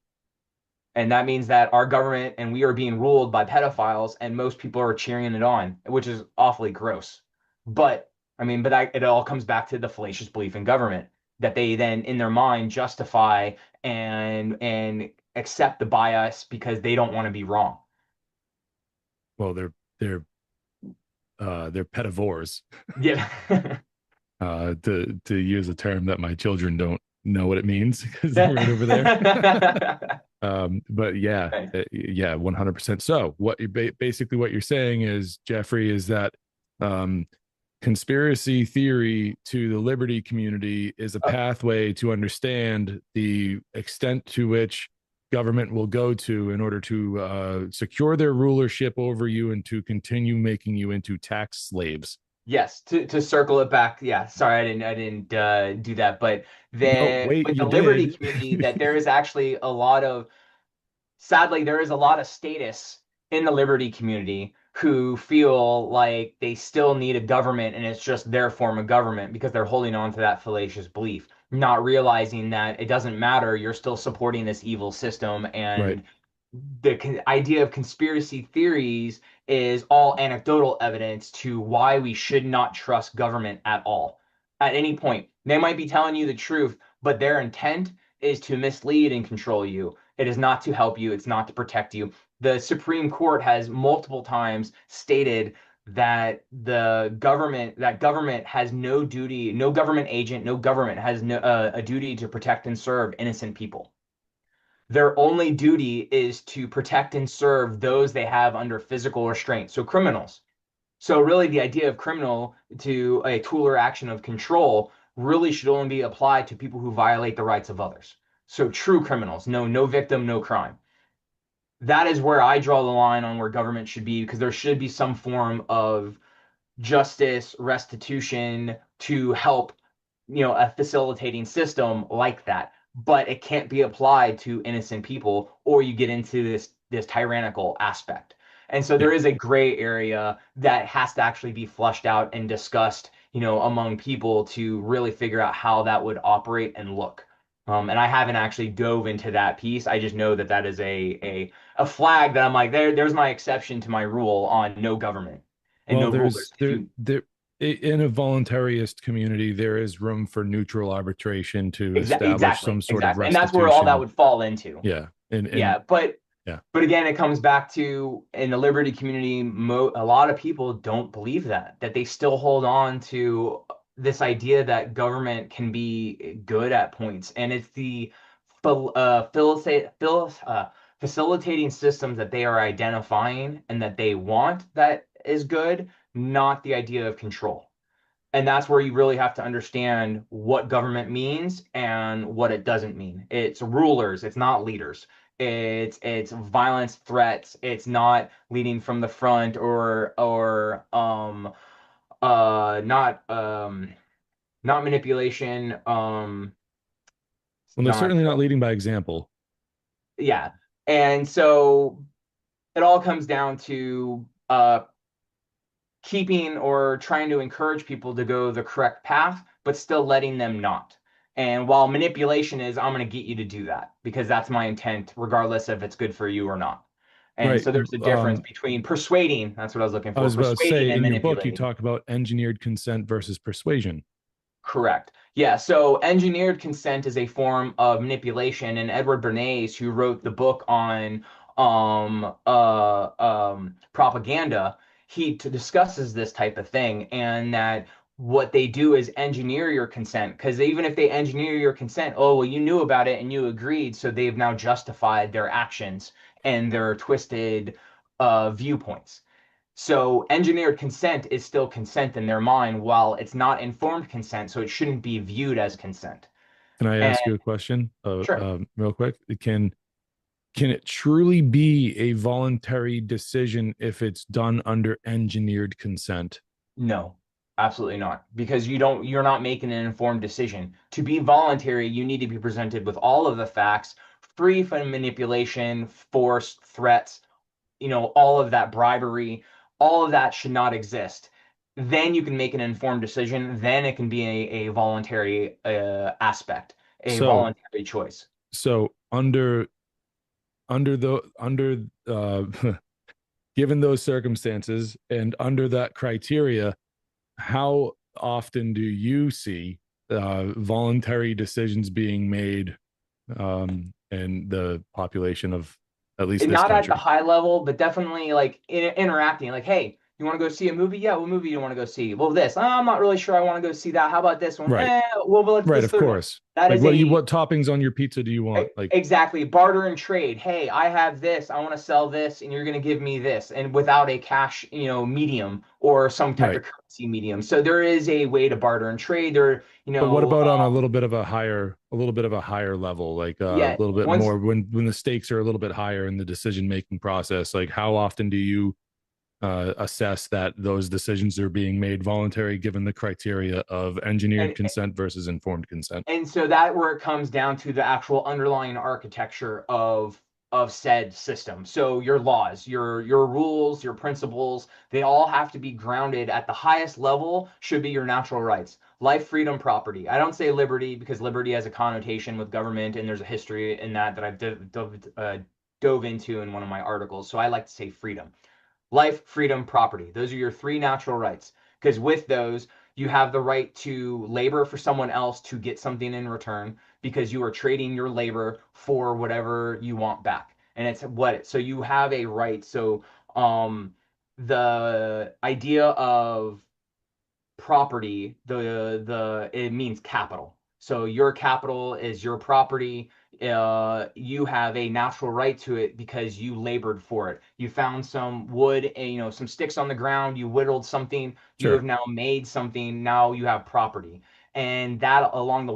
Speaker 3: And that means that our government and we are being ruled by pedophiles, and most people are cheering it on, which is awfully gross. But I mean, it all comes back to the fallacious belief in government. that they then in their mind justify and accept the bias because they don't want to be wrong.
Speaker 2: Well, they're pedivores,
Speaker 3: Yeah.
Speaker 2: to use a term that my children don't know what it means because they're right over there. But yeah,
Speaker 3: Right.
Speaker 2: yeah, 100%. So what you basically what you're saying is, Jeffrey, is that um, conspiracy theory to the liberty community is a pathway to understand the extent to which government will go to in order to secure their rulership over you and to continue making you into tax slaves.
Speaker 3: Yes, to circle it back. Yeah, sorry, I didn't do that, but
Speaker 2: No,
Speaker 3: the
Speaker 2: wait,
Speaker 3: with
Speaker 2: you
Speaker 3: the liberty
Speaker 2: did.
Speaker 3: community, that there is actually a lot of sadly, there is a lot of status in the liberty community who feel like they still need a government and it's just their form of government because they're holding on to that fallacious belief, not realizing that it doesn't matter. You're still supporting this evil system.
Speaker 2: Right.
Speaker 3: And the idea of conspiracy theories is all anecdotal evidence to why we should not trust government at all. At any point, they might be telling you the truth, but their intent is to mislead and control you. It is not to help you. It's not to protect you. The Supreme Court has multiple times stated that government has no duty, no government agent, no government has a duty to protect and serve innocent people. Their only duty is to protect and serve those they have under physical restraint, so criminals. So really the idea of criminal to a tool or action of control really should only be applied to people who violate the rights of others. So true criminals, no victim, no crime. That is where I draw the line on where government should be, because there should be some form of justice, restitution to help, a facilitating system like that. But it can't be applied to innocent people, or you get into this tyrannical aspect. And so
Speaker 2: Yeah.
Speaker 3: there is a gray area that has to actually be flushed out and discussed, among people to really figure out how that would operate and look. And I haven't actually dove into that piece. I just know that that is a flag that I'm like, there's my exception to my rule on no government and
Speaker 2: Well,
Speaker 3: no rulers. If you
Speaker 2: in a voluntarist community, there is room for neutral arbitration to establish
Speaker 3: exactly,
Speaker 2: some sort of
Speaker 3: exactly, and that's where all that
Speaker 2: restitution.
Speaker 3: would fall into.
Speaker 2: Yeah. And
Speaker 3: Yeah, but
Speaker 2: yeah.
Speaker 3: but again, it comes back to in the liberty community, a lot of people don't believe that they still hold on to this idea that government can be good at points, and it's the facilitating systems that they are identifying and that they want that is good, not the idea of control. And that's where you really have to understand what government means and what it doesn't mean. It's rulers, it's not leaders. It's violence, threats. It's not leading from the front or not manipulation.
Speaker 2: Well, they're
Speaker 3: Not
Speaker 2: certainly not leading by example.
Speaker 3: Yeah. And so it all comes down to keeping or trying to encourage people to go the correct path, but still letting them not. And while manipulation is, I'm going to get you to do that because that's my intent, regardless if it's good for you or not. And
Speaker 2: Right.
Speaker 3: so there's a difference between persuading, that's what I was looking
Speaker 2: I
Speaker 3: for,
Speaker 2: was about to
Speaker 3: persuading
Speaker 2: say,
Speaker 3: and
Speaker 2: in your book, you
Speaker 3: manipulating.
Speaker 2: talk about engineered consent versus persuasion.
Speaker 3: Correct. Yeah. So engineered consent is a form of manipulation, and Edward Bernays, who wrote the book on propaganda, he discusses this type of thing, and that what they do is engineer your consent. Because even if they engineer your consent, oh well, you knew about it and you agreed, so they've now justified their actions and their twisted viewpoints. So engineered consent is still consent in their mind, while it's not informed consent, so it shouldn't be viewed as consent.
Speaker 2: Can I
Speaker 3: And
Speaker 2: ask you a question,
Speaker 3: sure,
Speaker 2: real quick? Can it truly be a voluntary decision if it's done under engineered consent?
Speaker 3: no, absolutely not, because you're not making an informed decision. To be voluntary, you need to be presented with all of the facts, free from manipulation, force, threats, all of that bribery, all of that should not exist. Then you can make an informed decision. Then it can be a voluntary aspect, a
Speaker 2: So,
Speaker 3: voluntary choice.
Speaker 2: so under given those circumstances and under that criteria, how often do you see voluntary decisions being made, and the population of at least
Speaker 3: And
Speaker 2: this
Speaker 3: not at the
Speaker 2: country.
Speaker 3: high level, but definitely like interacting. Like, hey, you want to go see a movie? Yeah, what movie do you want to go see? Well, this. I'm not really sure I want to go see that. How about this one?
Speaker 2: Right.
Speaker 3: Well, let's
Speaker 2: Right,
Speaker 3: this
Speaker 2: of
Speaker 3: third one.
Speaker 2: course.
Speaker 3: That
Speaker 2: Like
Speaker 3: is a
Speaker 2: what toppings on your pizza do you want? Like,
Speaker 3: exactly barter and trade. Hey, I have this. I want to sell this, and you're going to give me this, and without a cash, medium or some type
Speaker 2: right.
Speaker 3: of currency medium. So there is a way to barter and trade. There,
Speaker 2: But what about on a little bit of a higher level, like a
Speaker 3: yeah.
Speaker 2: little bit
Speaker 3: Once
Speaker 2: more when the stakes are a little bit higher in the decision making process? Like, how often do you assess that those decisions are being made voluntary, given the criteria of engineered
Speaker 3: and
Speaker 2: consent versus informed consent?
Speaker 3: And so that where it comes down to the actual underlying architecture of said system. So your laws, your rules, your principles, they all have to be grounded at the highest level, should be your natural rights. Life, freedom, property. I don't say liberty because liberty has a connotation with government, and there's a history in that I've dove into in one of my articles. So I like to say freedom. Life, freedom, property. Those are your three natural rights. Because with those, you have the right to labor for someone else to get something in return because you are trading your labor for whatever you want back. And it's what, so you have a right. So, the idea of property, the it means capital. So your capital is your property. You have a natural right to it because you labored for it. You found some wood, and, some sticks on the ground. You whittled something. You have
Speaker 2: Sure.
Speaker 3: now made something. Now you have property, and that along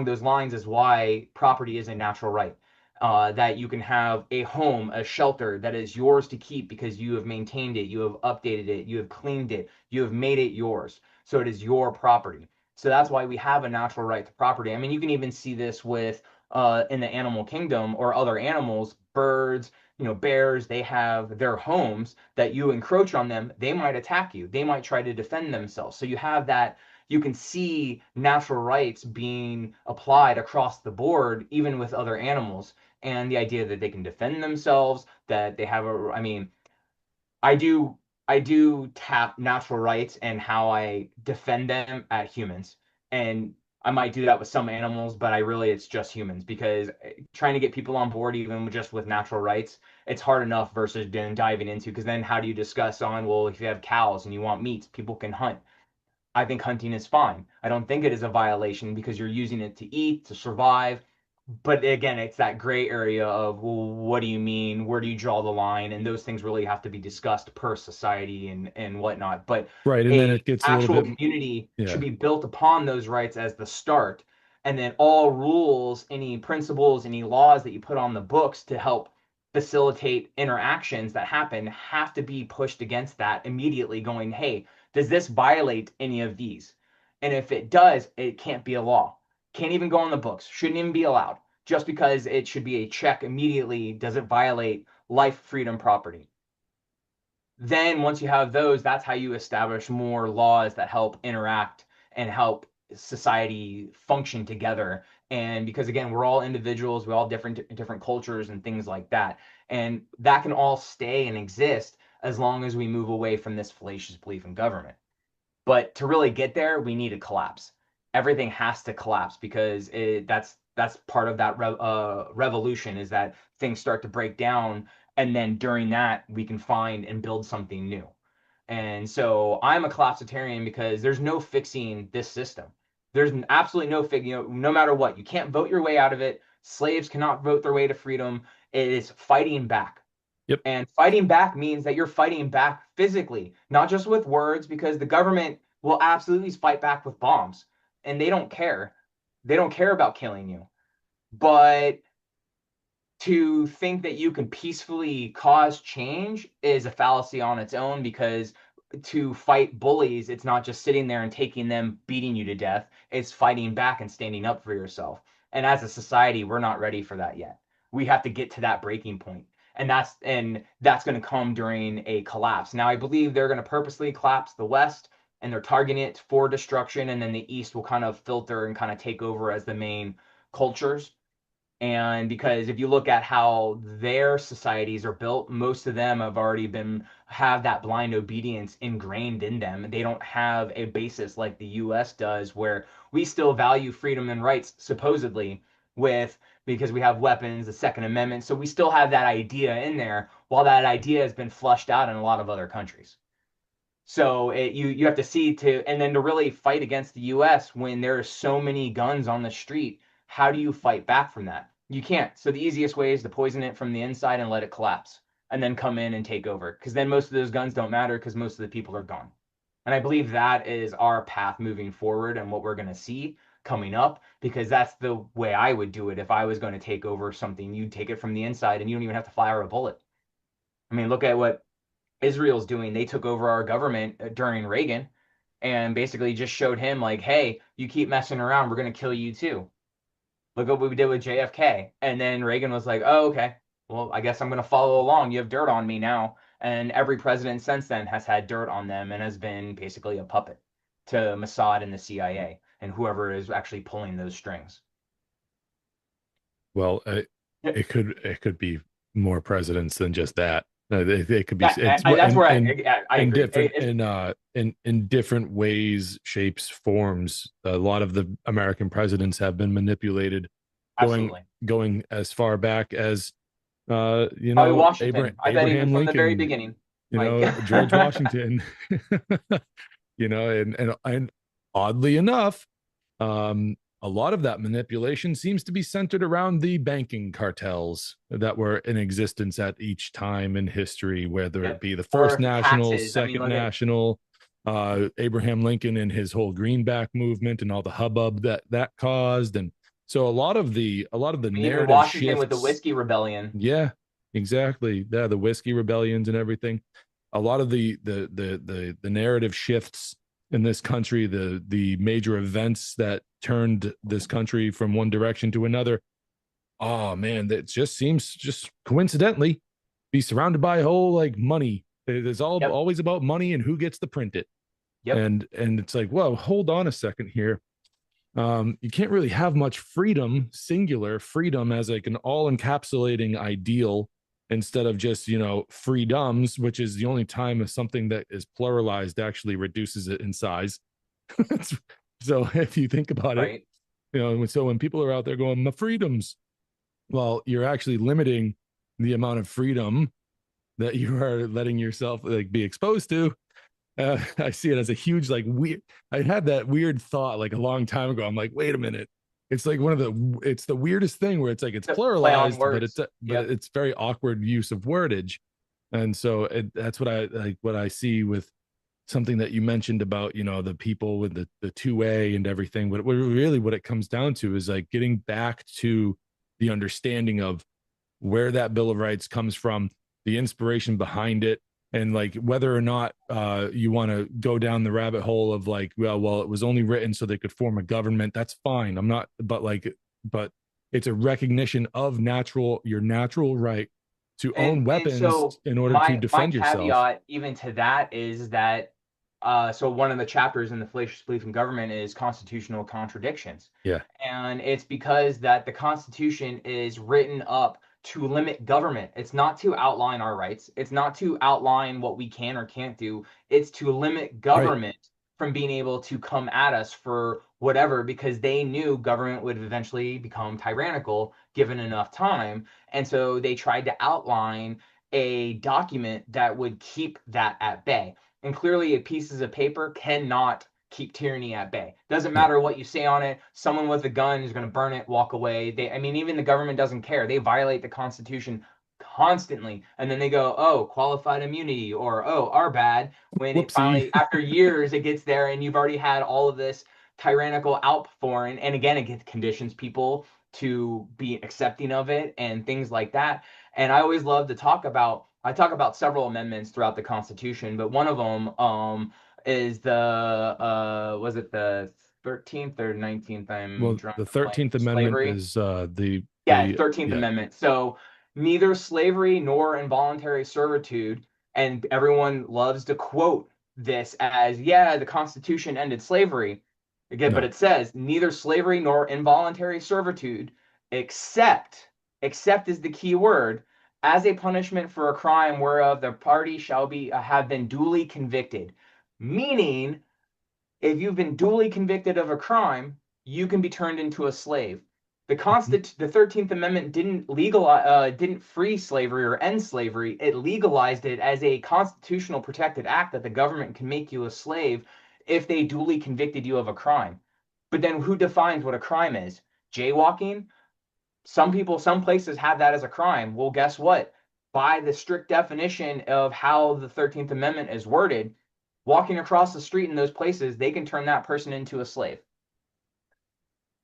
Speaker 3: those lines is why property is a natural right. That you can have a home, a shelter that is yours to keep because you have maintained it, you have updated it, you have cleaned it, you have made it yours. So it is your property. So that's why we have a natural right to property. I mean, you can even see this with in the animal kingdom or other animals, birds, bears, they have their homes that you encroach on them, they might attack you. They might try to defend themselves. So you have that, you can see natural rights being applied across the board, even with other animals. And the idea that they can defend themselves, that they have a, I mean, I do I do tap natural rights and how I defend them at humans. And I might do that with some animals, but it's just humans because trying to get people on board even just with natural rights, it's hard enough versus then diving into because then how do you discuss on, well, if you have cows and you want meats, people can hunt. I think hunting is fine. I don't think it is a violation because you're using it to eat, to survive. But again, it's that gray area of, well, what do you mean? Where do you draw the line? And those things really have to be discussed per society and whatnot. But
Speaker 2: Right. And then
Speaker 3: a
Speaker 2: it gets a little
Speaker 3: actual
Speaker 2: bit,
Speaker 3: community should
Speaker 2: yeah.
Speaker 3: be built upon those rights as the start. And then all rules, any principles, any laws that you put on the books to help facilitate interactions that happen have to be pushed against that immediately, going, hey, does this violate any of these? And if it does, it can't be a law. Can't even go on the books. Shouldn't even be allowed. Just because it should be a check immediately, does it violate life, freedom, property? Then once you have those, that's how you establish more laws that help interact and help society function together. And because again, we're all individuals, we all different cultures and things like that. And that can all stay and exist as long as we move away from this fallacious belief in government. But to really get there, we need a collapse. Everything has to collapse because that's part of that revolution is that things start to break down, and then during that we can find and build something new. And so I'm a collapsitarian because there's no fixing this system. There's absolutely no no matter what, you can't vote your way out of it. Slaves cannot vote their way to freedom. It is fighting back.
Speaker 2: Yep.
Speaker 3: And fighting back means that you're fighting back physically, not just with words, because the government will absolutely fight back with bombs and they don't care. They don't care about killing you. But to think that you can peacefully cause change is a fallacy on its own because to fight bullies, it's not just sitting there and taking them, beating you to death. It's fighting back and standing up for yourself. And as a society, we're not ready for that yet. We have to get to that breaking point. And that's going to come during a collapse. Now, I believe they're going to purposely collapse the West and they're targeting it for destruction. And then the East will kind of filter and kind of take over as the main cultures And because if you look at how their societies are built, most of them have already have that blind obedience ingrained in them. They don't have a basis like the US does, where we still value freedom and rights, supposedly, with because we have weapons, the Second Amendment. So we still have that idea in there, while that idea has been flushed out in a lot of other countries. So you have to see to and then to really fight against the US when there are so many guns on the street, how do you fight back from that? You can't. So the easiest way is to poison it from the inside and let it collapse and then come in and take over. Because then most of those guns don't matter because most of the people are gone. And I believe that is our path moving forward and what we're going to see coming up, because that's the way I would do it if I was going to take over something. You'd take it from the inside and you don't even have to fire a bullet. I mean, look at what Israel's doing. They took over our government during Reagan and basically just showed him like, hey, you keep messing around, we're going to kill you too. Look at what we did with JFK. And then Reagan was like, oh, okay, well, I guess I'm going to follow along. You have dirt on me now. And every president since then has had dirt on them and has been basically a puppet to Mossad and the CIA and whoever is actually pulling those strings.
Speaker 2: Well, it could be more presidents than just that. They could be
Speaker 3: That's where I
Speaker 2: in
Speaker 3: agree.
Speaker 2: different in different ways, shapes, forms. A lot of the American presidents have been manipulated,
Speaker 3: Absolutely.
Speaker 2: going as far back as
Speaker 3: Probably Washington. I bet even
Speaker 2: Abraham
Speaker 3: from the very
Speaker 2: Lincoln,
Speaker 3: beginning. Like
Speaker 2: George Washington, and oddly enough, a lot of that manipulation seems to be centered around the banking cartels that were in existence at each time in history, whether it be the First
Speaker 3: or
Speaker 2: National,
Speaker 3: taxes. I mean,
Speaker 2: Second
Speaker 3: look at
Speaker 2: National, Abraham Lincoln and his whole greenback movement and all the hubbub that caused. And so a lot of the
Speaker 3: even
Speaker 2: narrative
Speaker 3: Washington with the
Speaker 2: shifts.
Speaker 3: Whiskey Rebellion.
Speaker 2: Yeah, exactly. Yeah, the whiskey rebellions and everything. A lot of the narrative shifts in this country, the major events that turned this country from one direction to another. Oh man, that just seems just coincidentally be surrounded by a whole like money. It's all
Speaker 3: Yep.
Speaker 2: always about money and who gets to print it.
Speaker 3: Yep.
Speaker 2: And it's like, whoa, hold on a second here. You can't really have much freedom, singular freedom, as like an all encapsulating ideal instead of just freedoms, which is the only time something that is pluralized actually reduces it in size. So if you think about
Speaker 3: Right.
Speaker 2: it, so when people are out there going my freedoms, well, you're actually limiting the amount of freedom that you are letting yourself like be exposed to. I see it as a huge like weird. I had that weird thought like a long time ago. I'm like, wait a minute. It's like it's the weirdest thing where it's like it's
Speaker 3: Play on
Speaker 2: pluralized, but
Speaker 3: words. Yep.
Speaker 2: it's very awkward use of wordage. And so that's what I see with something that you mentioned about, the people with the 2A and everything. But what it comes down to is like getting back to the understanding of where that Bill of Rights comes from, the inspiration behind it, and like whether or not you want to go down the rabbit hole of like, well, it was only written so they could form a government. That's fine. I'm not, but it's a recognition of your natural right to own
Speaker 3: And
Speaker 2: weapons
Speaker 3: so
Speaker 2: in order to
Speaker 3: my
Speaker 2: defend yourself.
Speaker 3: caveat even to that is that so one of the chapters in the Fallacious Belief in Government is constitutional contradictions.
Speaker 2: Yeah.
Speaker 3: And it's because that the Constitution is written up to limit government. It's not to outline our rights. It's not to outline what we can or can't do. It's to limit
Speaker 2: Right.
Speaker 3: government from being able to come at us for whatever, because they knew government would eventually become tyrannical given enough time. And so they tried to outline a document that would keep that at bay. And clearly, pieces of paper cannot keep tyranny at bay. Doesn't
Speaker 2: No.
Speaker 3: matter what you say on it. Someone with a gun is going to burn it, walk away. I mean, even the government doesn't care. They violate the Constitution constantly, and then they go, "Oh, qualified immunity," or "Oh, our bad." When it
Speaker 2: Whoopsie.
Speaker 3: finally, after years, it gets there, and you've already had all of this tyrannical outpouring, and again, it gets conditions people to be accepting of it and things like that. And I always love to talk about. I talk about several amendments throughout the Constitution, but one of them is the was it the 13th or 19th? I'm
Speaker 2: Well,
Speaker 3: drawing
Speaker 2: the
Speaker 3: a blank.
Speaker 2: 13th Amendment
Speaker 3: Slavery.
Speaker 2: is the
Speaker 3: Yeah, 13th
Speaker 2: yeah.
Speaker 3: Amendment. So neither slavery nor involuntary servitude, and everyone loves to quote this as, yeah, the Constitution ended slavery. Again, but
Speaker 2: No.
Speaker 3: it says neither slavery nor involuntary servitude except, except is the key word, as a punishment for a crime whereof the party shall be have been duly convicted. Meaning, if you've been duly convicted of a crime, you can be turned into a slave. The 13th Amendment didn't free slavery or end slavery. It legalized it as a constitutional protected act that the government can make you a slave if they duly convicted you of a crime. But then who defines what a crime is? Jaywalking? Some places have that as a crime. Well, guess what? By the strict definition of how the 13th Amendment is worded, walking across the street in those places, they can turn that person into a slave.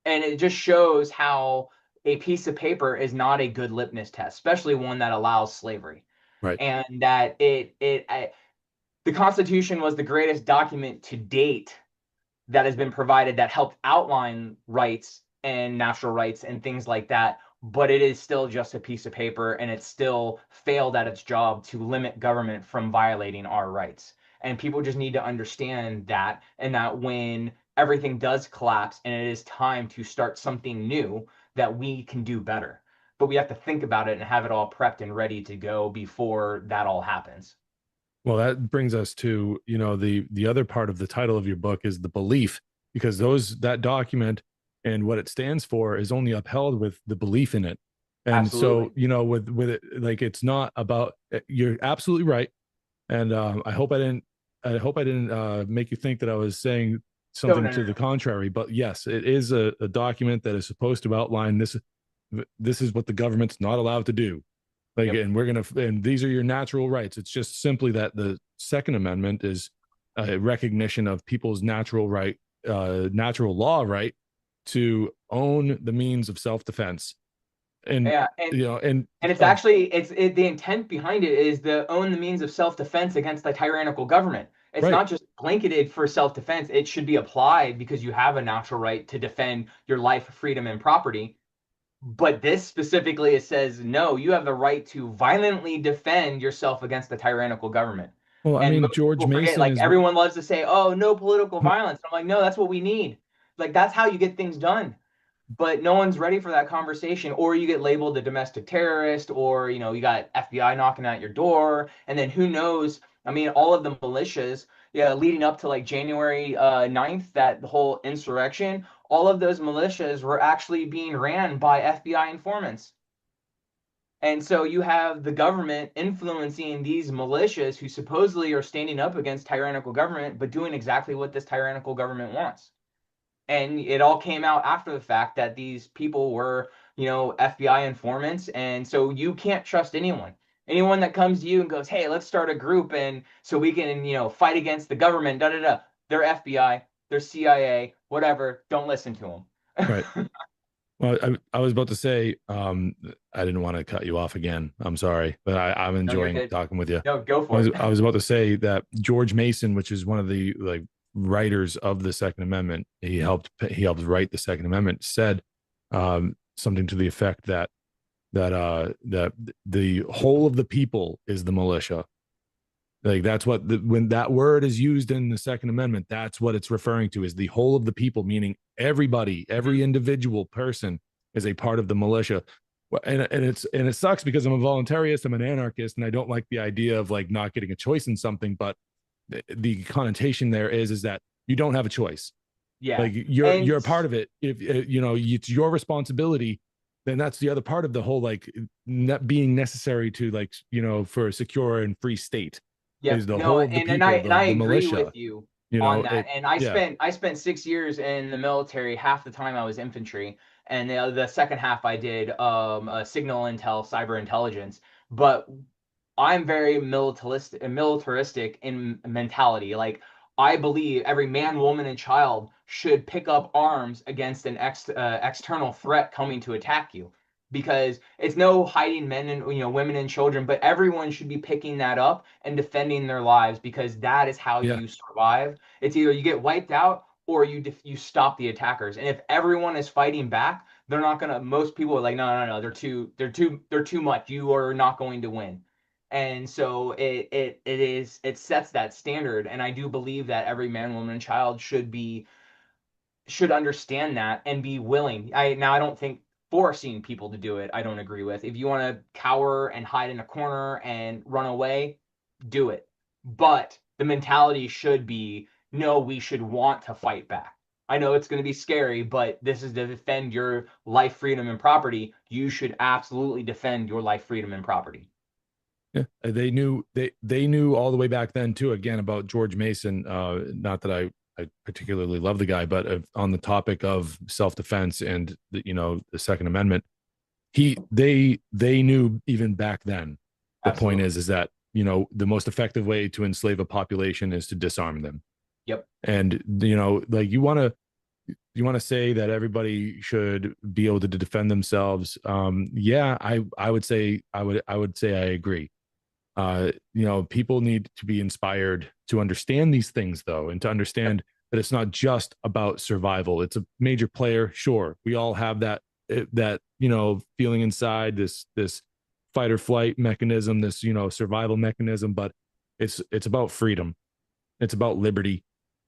Speaker 3: And it just shows how a piece of paper is not a good litmus test, especially one that allows slavery.
Speaker 2: Right.
Speaker 3: And that the Constitution was the greatest document to date that has been provided that helped outline rights and natural rights and things like that. But it is still just a piece of paper, and it still failed at its job to limit government from violating our rights. And people just need to understand that, and that when everything does collapse and it is time to start something new, that we can do better. But we have to think about it and have it all prepped and ready to go before that all happens.
Speaker 2: Well, that brings us to, the other part of the title of your book is the belief, because that document and what it stands for is only upheld with the belief in it. And so,
Speaker 3: Absolutely.
Speaker 2: with it, like, it's not about, you're absolutely right. And I hope I didn't make you think that I was saying
Speaker 3: No,
Speaker 2: something
Speaker 3: no, no,
Speaker 2: to the
Speaker 3: no.
Speaker 2: contrary. But yes, it is a document that is supposed to outline this is what the government's not allowed to do. Like,
Speaker 3: Yep.
Speaker 2: and these are your natural rights. It's just simply that the Second Amendment is a recognition of people's natural law right to own the means of self-defense. And,
Speaker 3: Yeah, and
Speaker 2: you know, and
Speaker 3: And it's actually the intent behind it is to own the means of self-defense against the tyrannical government. It's
Speaker 2: right.
Speaker 3: not just blanketed for self-defense. It should be applied because you have a natural right to defend your life, freedom, and property. But this specifically it says no, you have the right to violently defend yourself against the tyrannical government.
Speaker 2: Well, I
Speaker 3: And
Speaker 2: mean,
Speaker 3: most
Speaker 2: George
Speaker 3: people forget,
Speaker 2: Mason
Speaker 3: like
Speaker 2: is
Speaker 3: everyone loves to say, "Oh, no political violence." I'm like, "No, that's what we need." Like that's how you get things done, but no one's ready for that conversation, or you get labeled a domestic terrorist, or you got FBI knocking at your door, and then who knows. I mean, all of the militias, yeah, leading up to like January 9th, that whole insurrection, all of those militias were actually being ran by FBI informants. And so you have the government influencing these militias who supposedly are standing up against tyrannical government, but doing exactly what this tyrannical government wants. And it all came out after the fact that these people were, FBI informants. And so you can't trust anyone. Anyone that comes to you and goes, "Hey, let's start a group and so we can, fight against the government, da da da." They're FBI, they're CIA, whatever. Don't listen to
Speaker 2: right.
Speaker 3: them.
Speaker 2: Well, I was about to say, I didn't want to cut you off again. I'm sorry, but I'm
Speaker 3: No, you're
Speaker 2: enjoying
Speaker 3: good.
Speaker 2: talking with you.
Speaker 3: No, go
Speaker 2: I
Speaker 3: for
Speaker 2: was
Speaker 3: it.
Speaker 2: I was about to say that George Mason, which is one of the like writers of the Second Amendment, he helped write the Second Amendment, said something to the effect that the whole of the people is the militia. Like that's when that word is used in the Second Amendment, that's what it's referring to, is the whole of the people, meaning everybody, every individual person is a part of the militia. And it sucks because I'm a voluntarist, I'm an anarchist, and I don't like the idea of like not getting a choice in something. But the connotation there is that you don't have a choice.
Speaker 3: Yeah.
Speaker 2: Like you're
Speaker 3: And
Speaker 2: a part of it. If it's your responsibility, then that's the other part of the whole, like, being necessary to, like, for a secure and free state, is
Speaker 3: yep,
Speaker 2: the
Speaker 3: no,
Speaker 2: whole of the
Speaker 3: and I
Speaker 2: people,
Speaker 3: and I
Speaker 2: the
Speaker 3: agree
Speaker 2: militia.
Speaker 3: with you
Speaker 2: You
Speaker 3: on
Speaker 2: know
Speaker 3: that.
Speaker 2: it.
Speaker 3: And I
Speaker 2: Yeah.
Speaker 3: spent I spent 6 years in the military. Half the time I was infantry, and the second half I did signal intel, cyber intelligence. But I'm very militaristic in mentality. Like I believe every man, woman, and child should pick up arms against an external threat coming to attack you, because it's no hiding men and women and children, but everyone should be picking that up and defending their lives because that is how
Speaker 2: Yeah.
Speaker 3: you survive. It's either you get wiped out or you stop the attackers. And if everyone is fighting back, they're not gonna. Most people are like, no, no, no, they're too much. You are not going to win. And so it sets that standard, and I do believe that every man, woman, and child should understand that and be willing. I don't think forcing people to do it, I don't agree with. If you want to cower and hide in a corner and run away, do it. But the mentality should be, no, we should want to fight back. I know it's going to be scary, but this is to defend your life, freedom, and property. You should absolutely defend your life, freedom, and property.
Speaker 2: Yeah, they knew all the way back then too. Again, about George Mason. Not that I particularly love the guy, but on the topic of self defense and the Second Amendment, they knew even back then. The point
Speaker 3: Absolutely.
Speaker 2: is that the most effective way to enslave a population is to disarm them.
Speaker 3: Yep.
Speaker 2: And like you want to say that everybody should be able to defend themselves. Yeah, I would say I would say I agree. People need to be inspired to understand these things, though, and to understand that it's not just about survival. It's a major player. Sure, we all have that feeling inside, this fight or flight mechanism, this survival mechanism, but it's about freedom. It's about liberty,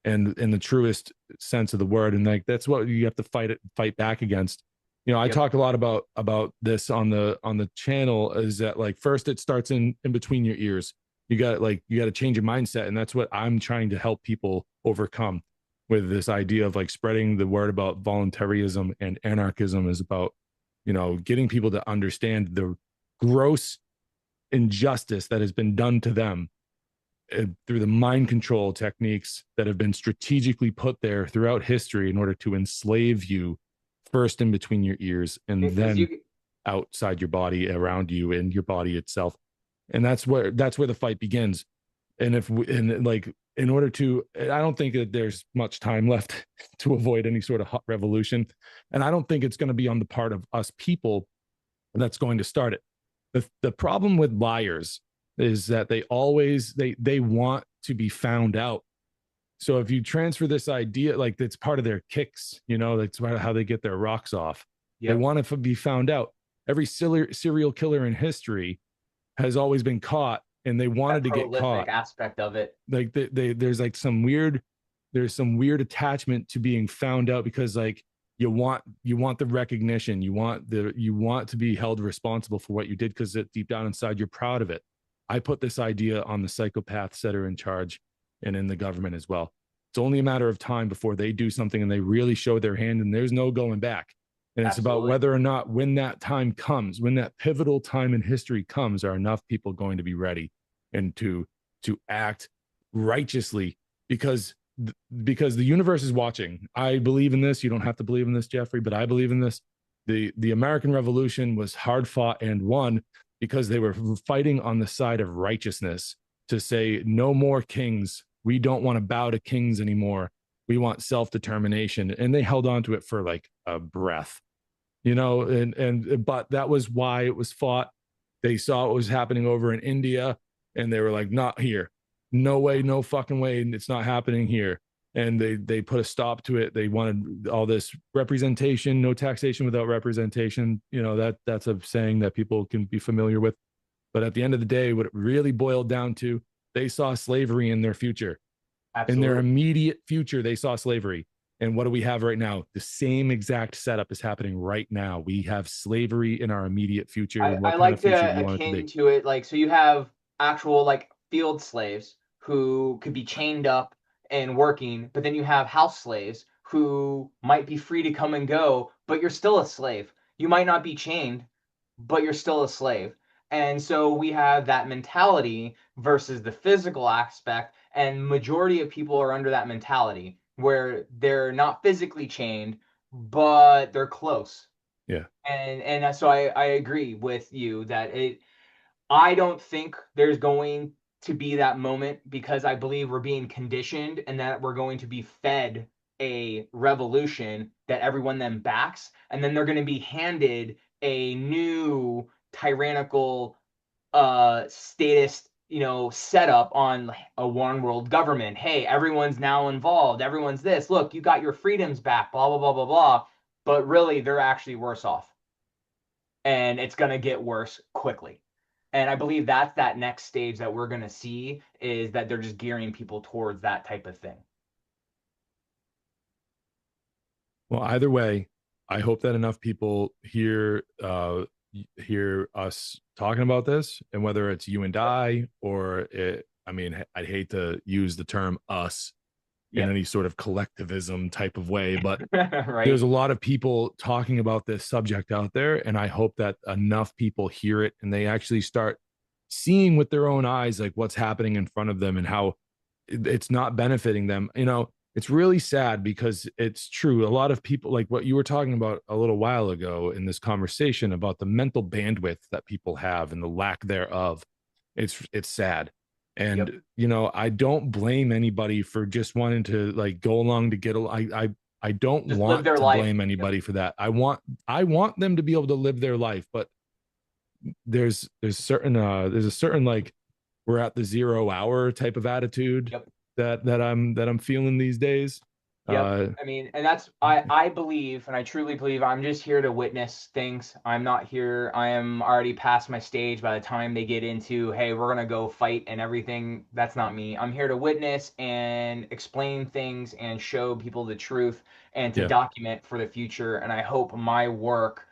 Speaker 2: and in the truest sense of the word. And like that's what you have to fight back against. I
Speaker 3: Yep.
Speaker 2: talk a lot about this on the channel, is that like first it starts in between your ears. You got to change your mindset, and that's what I'm trying to help people overcome with this idea of like spreading the word about voluntarism and anarchism, is about getting people to understand the gross injustice that has been done to them through the mind control techniques that have been strategically put there throughout history in order to enslave you, first in between your ears and
Speaker 3: Because
Speaker 2: then
Speaker 3: you,
Speaker 2: outside your body, around you, and your body itself. And that's where the fight begins. And in order to, I don't think that there's much time left to avoid any sort of hot revolution, and I don't think it's going to be on the part of us people that's going to start it. The problem with liars is that they want to be found out. So if you transfer this idea, like that's part of their kicks, that's how they get their rocks off. They
Speaker 3: yep,
Speaker 2: want to be found out. Every serial killer in history has always been caught, and they
Speaker 3: that
Speaker 2: wanted to get
Speaker 3: prolific
Speaker 2: caught.
Speaker 3: aspect of it.
Speaker 2: Like there's like there's some weird attachment to being found out, because like you want the recognition, you want to be held responsible for what you did, because deep down inside you're proud of it. I put this idea on the psychopaths that are in charge and in the government as well. It's only a matter of time before they do something and they really show their hand, and there's no going back. And it's about
Speaker 3: Absolutely.
Speaker 2: whether or not, when that time comes, when that pivotal time in history comes, are enough people going to be ready and to act righteously, because because the universe is watching. I believe in this. You don't have to believe in this, Jeffrey, but I believe in this. The American Revolution was hard fought and won because they were fighting on the side of righteousness, to say no more kings. We don't want to bow to kings anymore. We want self-determination. And they held on to it for like a breath, but that was why it was fought. They saw what was happening over in India, and they were like, not here. No way, no fucking way. It's not happening here. And they put a stop to it. They wanted all this representation, no taxation without representation. That's a saying that people can be familiar with. But at the end of the day, what it really boiled down to, they saw slavery in their future. In their
Speaker 3: Absolutely.
Speaker 2: immediate future, they saw slavery. And what do we have right now? The same exact setup is happening right now. We have slavery in our immediate future.
Speaker 3: I
Speaker 2: What kind of
Speaker 3: like
Speaker 2: future do
Speaker 3: to
Speaker 2: you want it to
Speaker 3: akin
Speaker 2: be?
Speaker 3: to it like, so you have actual like field slaves who could be chained up and working, but then you have house slaves who might be free to come and go, but you're still a slave. You might not be chained, but you're still a slave. And so we have that mentality versus the physical aspect, and majority of people are under that mentality where they're not physically chained, but they're close.
Speaker 2: Yeah.
Speaker 3: And so I agree with you that I don't think there's going to be that moment, because I believe we're being conditioned and that we're going to be fed a revolution that everyone then backs, and then they're going to be handed a new tyrannical statist, setup on a one world government. Hey, everyone's now involved, everyone's this, look, you got your freedoms back, blah blah blah blah blah. But really they're actually worse off, and it's going to get worse quickly. And I believe that's that next stage that we're going to see, is that they're just gearing people towards that type of thing.
Speaker 2: Well, either way, I hope that enough people hear us talking about this, and whether it's you and I, or I mean, I'd hate to use the term us in
Speaker 3: Yep.
Speaker 2: any sort of collectivism type of way, but there's
Speaker 3: Right.
Speaker 2: a lot of people talking about this subject out there, and I hope that enough people hear it and they actually start seeing with their own eyes like what's happening in front of them and how it's not benefiting them. It's really sad because it's true. A lot of people, like what you were talking about a little while ago in this conversation about the mental bandwidth that people have and the lack thereof. It's sad.
Speaker 3: Yep.
Speaker 2: And I don't blame anybody for just wanting to like go along to get I don't
Speaker 3: Just live
Speaker 2: want
Speaker 3: their
Speaker 2: to
Speaker 3: life.
Speaker 2: blame
Speaker 3: Yep.
Speaker 2: anybody for that. I want them to be able to live their life, but there's a certain like we're at the 0 hour type of attitude
Speaker 3: Yep.
Speaker 2: that I'm feeling these days.
Speaker 3: Yep.
Speaker 2: Uh,
Speaker 3: I mean, and that's I believe, and I truly believe I'm just here to witness things. I'm not here. I am already past my stage by the time they get into, hey, we're gonna go fight and everything. That's not me. I'm here to witness and explain things and show people the truth and to
Speaker 2: yeah,
Speaker 3: document for the future. And I hope my work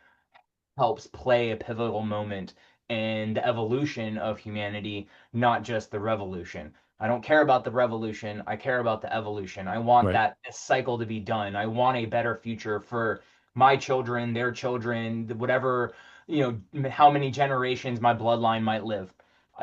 Speaker 3: helps play a pivotal moment in the evolution of humanity, not just the revolution. I don't care about the revolution. I care about the evolution. I want
Speaker 2: right.
Speaker 3: that cycle to be done. I want a better future for my children, their children, whatever, how many generations my bloodline might live.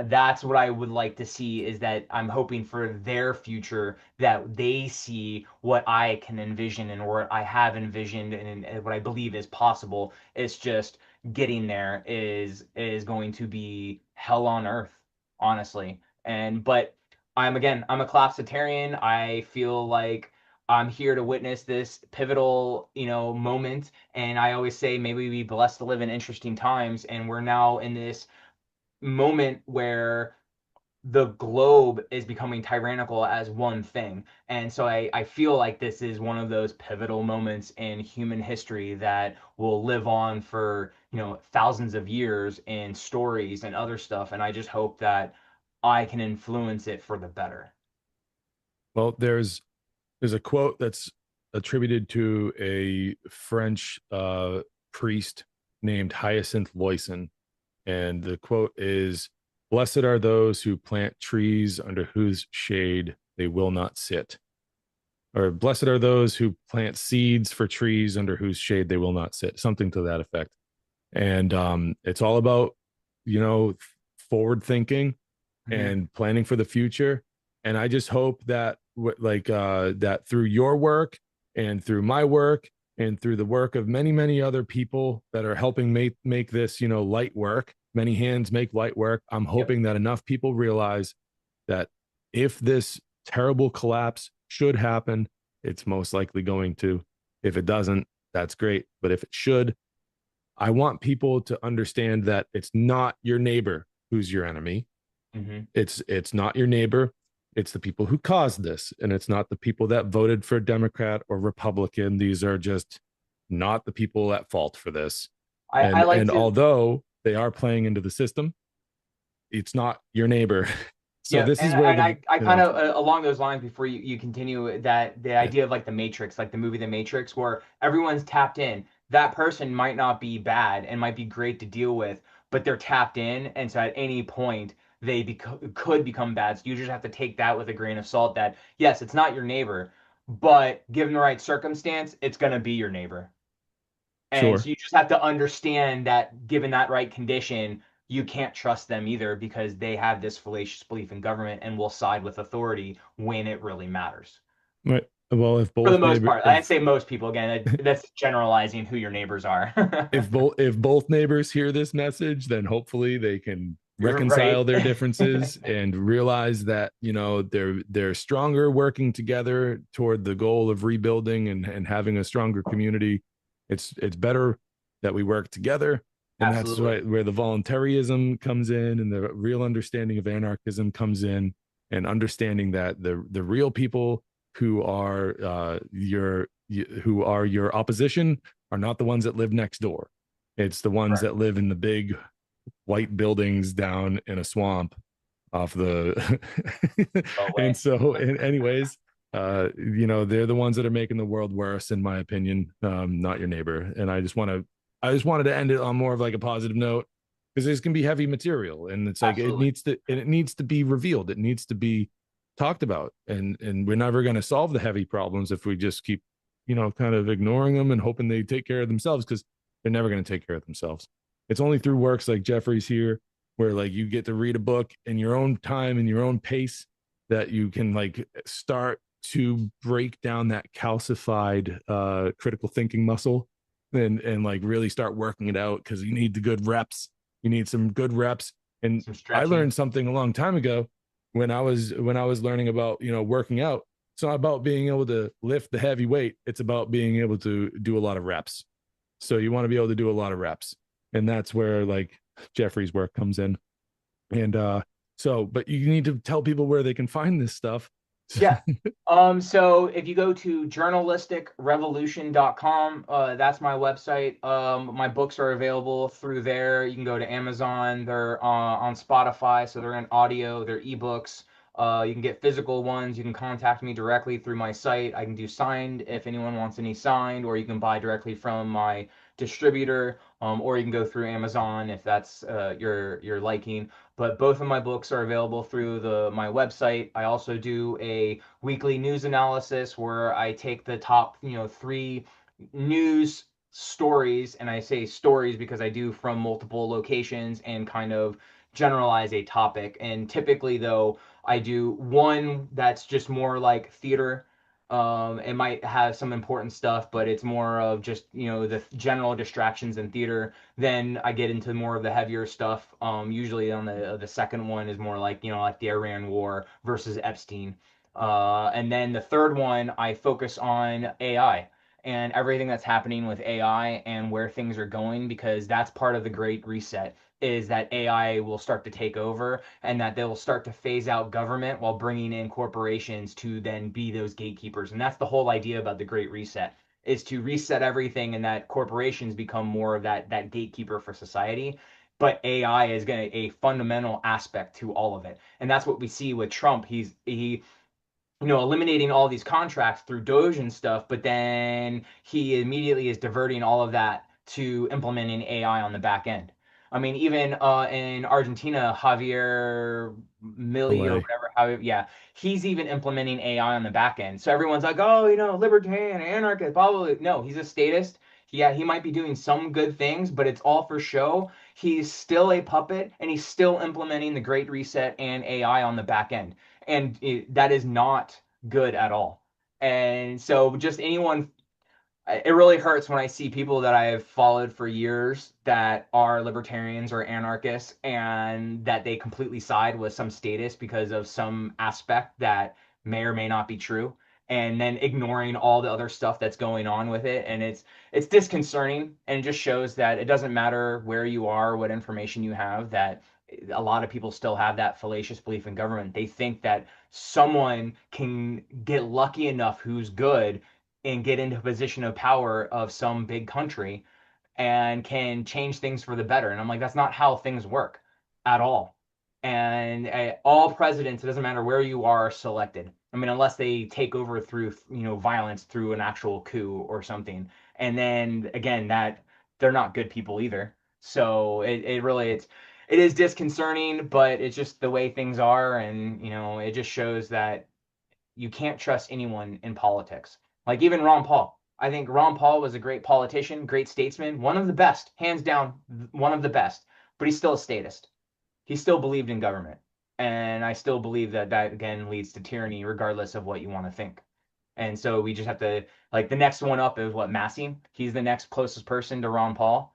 Speaker 3: That's what I would like to see is that I'm hoping for their future that they see what I can envision and what I have envisioned and what I believe is possible. It's just getting there is going to be hell on earth, honestly. But I'm a classitarian. I feel like I'm here to witness this pivotal, moment. And I always say maybe we be blessed to live in interesting times. And we're now in this moment where the globe is becoming tyrannical as one thing. And so I feel like this is one of those pivotal moments in human history that will live on for, thousands of years in stories and other stuff. And I just hope that I can influence it for the better.
Speaker 2: Well, there's a quote that's attributed to a French priest named Hyacinth Loyson, and the quote is, "Blessed are those who plant trees under whose shade they will not sit." Or blessed are those who plant seeds for trees under whose shade they will not sit, something to that effect. And it's all about, you know, forward thinking
Speaker 3: Mhm.
Speaker 2: and planning for the future. And I just hope that that through your work and through my work and through the work of many, many other people that are helping make this, light work, many hands make light work. I'm
Speaker 3: Yep.
Speaker 2: hoping that enough people realize that if this terrible collapse should happen, it's most likely going to. If it doesn't, that's great. But if it should, I want people to understand that it's not your neighbor who's your enemy.
Speaker 3: Hmm.
Speaker 2: It's not your neighbor. It's the people who caused this, and it's not the people that voted for Democrat or Republican. These are just not the people at fault for this.
Speaker 3: I
Speaker 2: And
Speaker 3: like
Speaker 2: and
Speaker 3: to.
Speaker 2: although they are playing into the system, it's not your neighbor. So
Speaker 3: Yeah,
Speaker 2: this
Speaker 3: and,
Speaker 2: is where
Speaker 3: and
Speaker 2: the
Speaker 3: I kind of along those lines before you continue that the
Speaker 2: yeah,
Speaker 3: idea of like the Matrix, like the movie The Matrix, where everyone's tapped in. That person might not be bad and might be great to deal with, but they're tapped in, and so at any point could become bad. So you just have to take that with a grain of salt. That yes, it's not your neighbor, but given the right circumstance, it's gonna be your neighbor. And
Speaker 2: sure.
Speaker 3: so you just have to understand that given that right condition, you can't trust them either because they have this fallacious belief in government and will side with authority when it really matters.
Speaker 2: Right. Well,
Speaker 3: For the most part, I'd say most people. Again, that's generalizing who your neighbors are.
Speaker 2: if both neighbors hear this message, then hopefully they can
Speaker 3: Right.
Speaker 2: reconcile their differences and realize that they're stronger working together toward the goal of rebuilding and having a stronger community. It's better that we work together, and that's
Speaker 3: Absolutely.
Speaker 2: right where the voluntarism comes in and the real understanding of anarchism comes in, and understanding that the real people who are your opposition are not the ones that live next door. It's the ones
Speaker 3: Right.
Speaker 2: that live in the big white buildings down in a swamp off the
Speaker 3: Go
Speaker 2: and
Speaker 3: away.
Speaker 2: so anyways, They're the ones that are making the world worse, in my opinion, not your neighbor. And I just wanted to end it on more of like a positive note because this can be heavy material, and it's like
Speaker 3: Absolutely.
Speaker 2: it needs to be revealed. It needs to be talked about, and we're never going to solve the heavy problems if we just keep, kind of ignoring them and hoping they take care of themselves because they're never going to take care of themselves. It's only through works like Jeffrey's here where like you get to read a book in your own time and your own pace that you can like start to break down that calcified critical thinking muscle and like really start working it out because you need the good reps. You need some good reps. And
Speaker 3: Some
Speaker 2: I
Speaker 3: stretching.
Speaker 2: learned something a long time ago when I was learning about working out. It's not about being able to lift the heavy weight. It's about being able to do a lot of reps. So you want to be able to do a lot of reps. And that's where like Jeffrey's work comes in. And but you need to tell people where they can find this stuff.
Speaker 3: Yeah. So if you go to journalisticrevolution.com, that's my website. My books are available through there. You can go to Amazon. They're on Spotify, so they're in audio, they're ebooks. You can get physical ones. You can contact me directly through my site. I can do signed if anyone wants any signed, or you can buy directly from my distributor, or you can go through Amazon if that's your liking. But both of my books are available through the my website. I also do a weekly news analysis where I take the top, three news stories, and I say stories because I do from multiple locations and kind of generalize a topic. And typically, though, I do one that's just more like theater. It might have some important stuff, but it's more of just, the general distractions in theater. Then I get into more of the heavier stuff. Usually on the second one is more like, like the Iran War versus Epstein. And then the third one, I focus on AI and everything that's happening with AI and where things are going, because that's part of the Great Reset, is that AI will start to take over and that they'll start to phase out government while bringing in corporations to then be those gatekeepers. And that's the whole idea about the Great Reset, is to reset everything and that corporations become more of that gatekeeper for society. But AI is going to a fundamental aspect to all of it, and that's what we see with Trump. He eliminating all these contracts through Doge and stuff, but then he immediately is diverting all of that to implementing AI on the back end. I mean, even in Argentina, Javier Milei or
Speaker 2: Delay.
Speaker 3: whatever, yeah, he's even implementing AI on the back end. So everyone's like, oh, libertarian, anarchist, blah, blah, blah. No, he's a statist. Yeah, he might be doing some good things, but it's all for show. He's still a puppet, and he's still implementing the Great Reset and AI on the back end, and that is not good at all. And so, just anyone, it really hurts when I see people that I have followed for years that are libertarians or anarchists, and that they completely side with some status because of some aspect that may or may not be true, and then ignoring all the other stuff that's going on with it. And it's disconcerting, and it just shows that it doesn't matter where you are, what information you have, that a lot of people still have that fallacious belief in government. They think that someone can get lucky enough who's good and get into a position of power of some big country and can change things for the better. And I'm like, that's not how things work at all. And all presidents, it doesn't matter where you are selected. I mean, unless they take over through, violence through an actual coup or something. And then again, that they're not good people either. So it really, it is disconcerting, but it's just the way things are. And, it just shows that you can't trust anyone in politics. Like even Ron Paul. I think Ron Paul was a great politician, great statesman, one of the best, hands down, one of the best. But he's still a statist. He still believed in government. And I still believe that that again leads to tyranny, regardless of what you want to think. And so we just have to, like, the next one up is what, Massey? He's the next closest person to Ron Paul,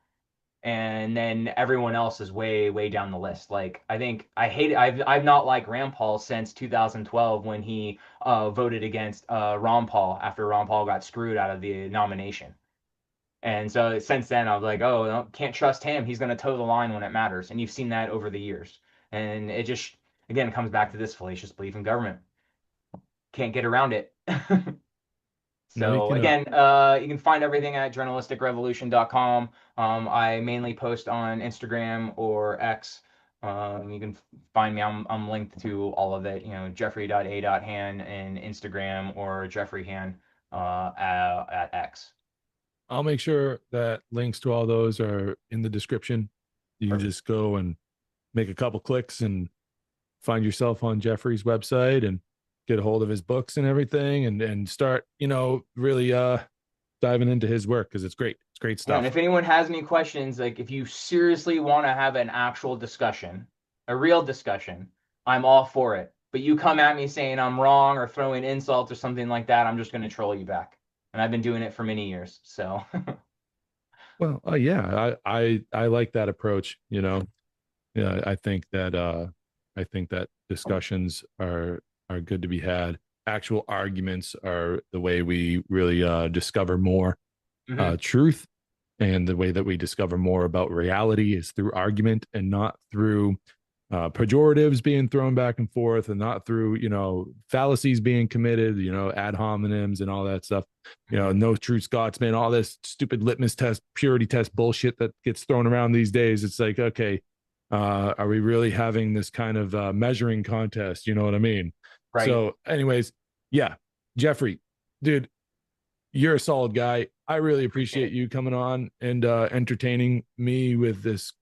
Speaker 3: and then everyone else is way way down the list. Like I think I've not liked Rand Paul since 2012 when he voted against Ron Paul after Ron Paul got screwed out of the nomination. And so since then I was like, oh, no, can't trust him. He's going to toe the line when it matters. And you've seen that over the years. And it just again comes back to this fallacious belief in government. Can't get around it.
Speaker 2: No, you
Speaker 3: So
Speaker 2: cannot.
Speaker 3: again, you can find everything at journalisticrevolution.com. I mainly post on Instagram or X. You can find me. I'm linked to all of it. You know, Jeffery.A.Hann in Instagram or Jeffery Hann at X.
Speaker 2: I'll make sure that links to all those are in the description. You
Speaker 3: Perfect.
Speaker 2: just go and make a couple clicks and find yourself on Jeffrey's website and get a hold of his books and everything, and start, really diving into his work, because it's great. It's great
Speaker 3: Yeah, and
Speaker 2: stuff.
Speaker 3: if anyone has any questions, like if you seriously want to have an actual discussion, a real discussion, I'm all for it. But you come at me saying I'm wrong or throwing insults or something like that, I'm just going to troll you back. And I've been doing it for many years. So,
Speaker 2: Well, yeah, I like that approach. Yeah, I think that discussions are good to be had. Actual arguments are the way we really discover more
Speaker 3: mhm.
Speaker 2: truth, and the way that we discover more about reality is through argument, and not through pejoratives being thrown back and forth, and not through fallacies being committed, ad hominems and all that stuff. No true Scotsman, all this stupid litmus test, purity test bullshit that gets thrown around these days. It's like, okay, are we really having this kind of measuring contest? You know what I mean?
Speaker 3: Right.
Speaker 2: So, anyways, yeah, Jeffrey, dude, you're a solid guy. I really
Speaker 3: Appreciate
Speaker 2: appreciate
Speaker 3: it.
Speaker 2: you coming on and entertaining me with this,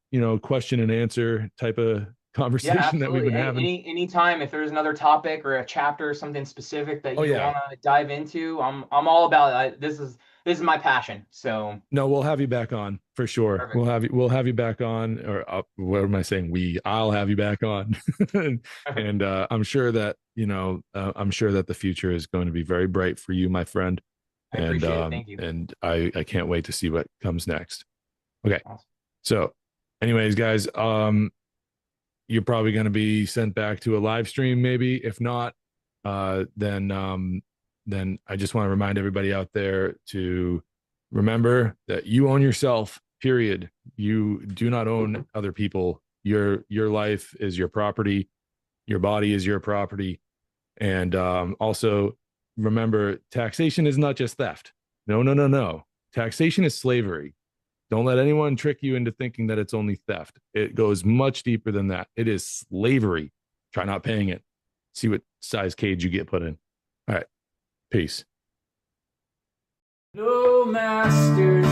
Speaker 2: question and answer type of
Speaker 3: Yeah,
Speaker 2: conversation that we've
Speaker 3: absolutely.
Speaker 2: been having.
Speaker 3: Any time if there's another topic or a chapter or something specific that
Speaker 2: Oh
Speaker 3: you
Speaker 2: yeah.
Speaker 3: want to dive into, I'm all about it. This is my passion. So,
Speaker 2: No, we'll have you back on for sure.
Speaker 3: perfect.
Speaker 2: We'll have you back on, or what am I saying? I'll have you back on. And I'm sure that, I'm sure that the future is going to be very bright for you, my friend.
Speaker 3: I appreciate it. Thank you.
Speaker 2: And I can't wait to see what comes next. Okay.
Speaker 3: Awesome.
Speaker 2: So, anyways, guys, you're probably going to be sent back to a live stream, maybe. If not, then I just want to remind everybody out there to remember that you own yourself. Period. You do not own other people. Your life is your property. Your body is your property. And also remember, taxation is not just theft. No, no, no, no. Taxation is slavery. Don't let anyone trick you into thinking that it's only theft. It goes much deeper than that. It is slavery. Try not paying it. See what size cage you get put in. All right. Peace.
Speaker 1: No masters,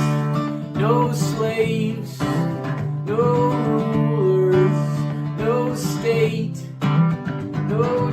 Speaker 1: no slaves, no rulers, no state, no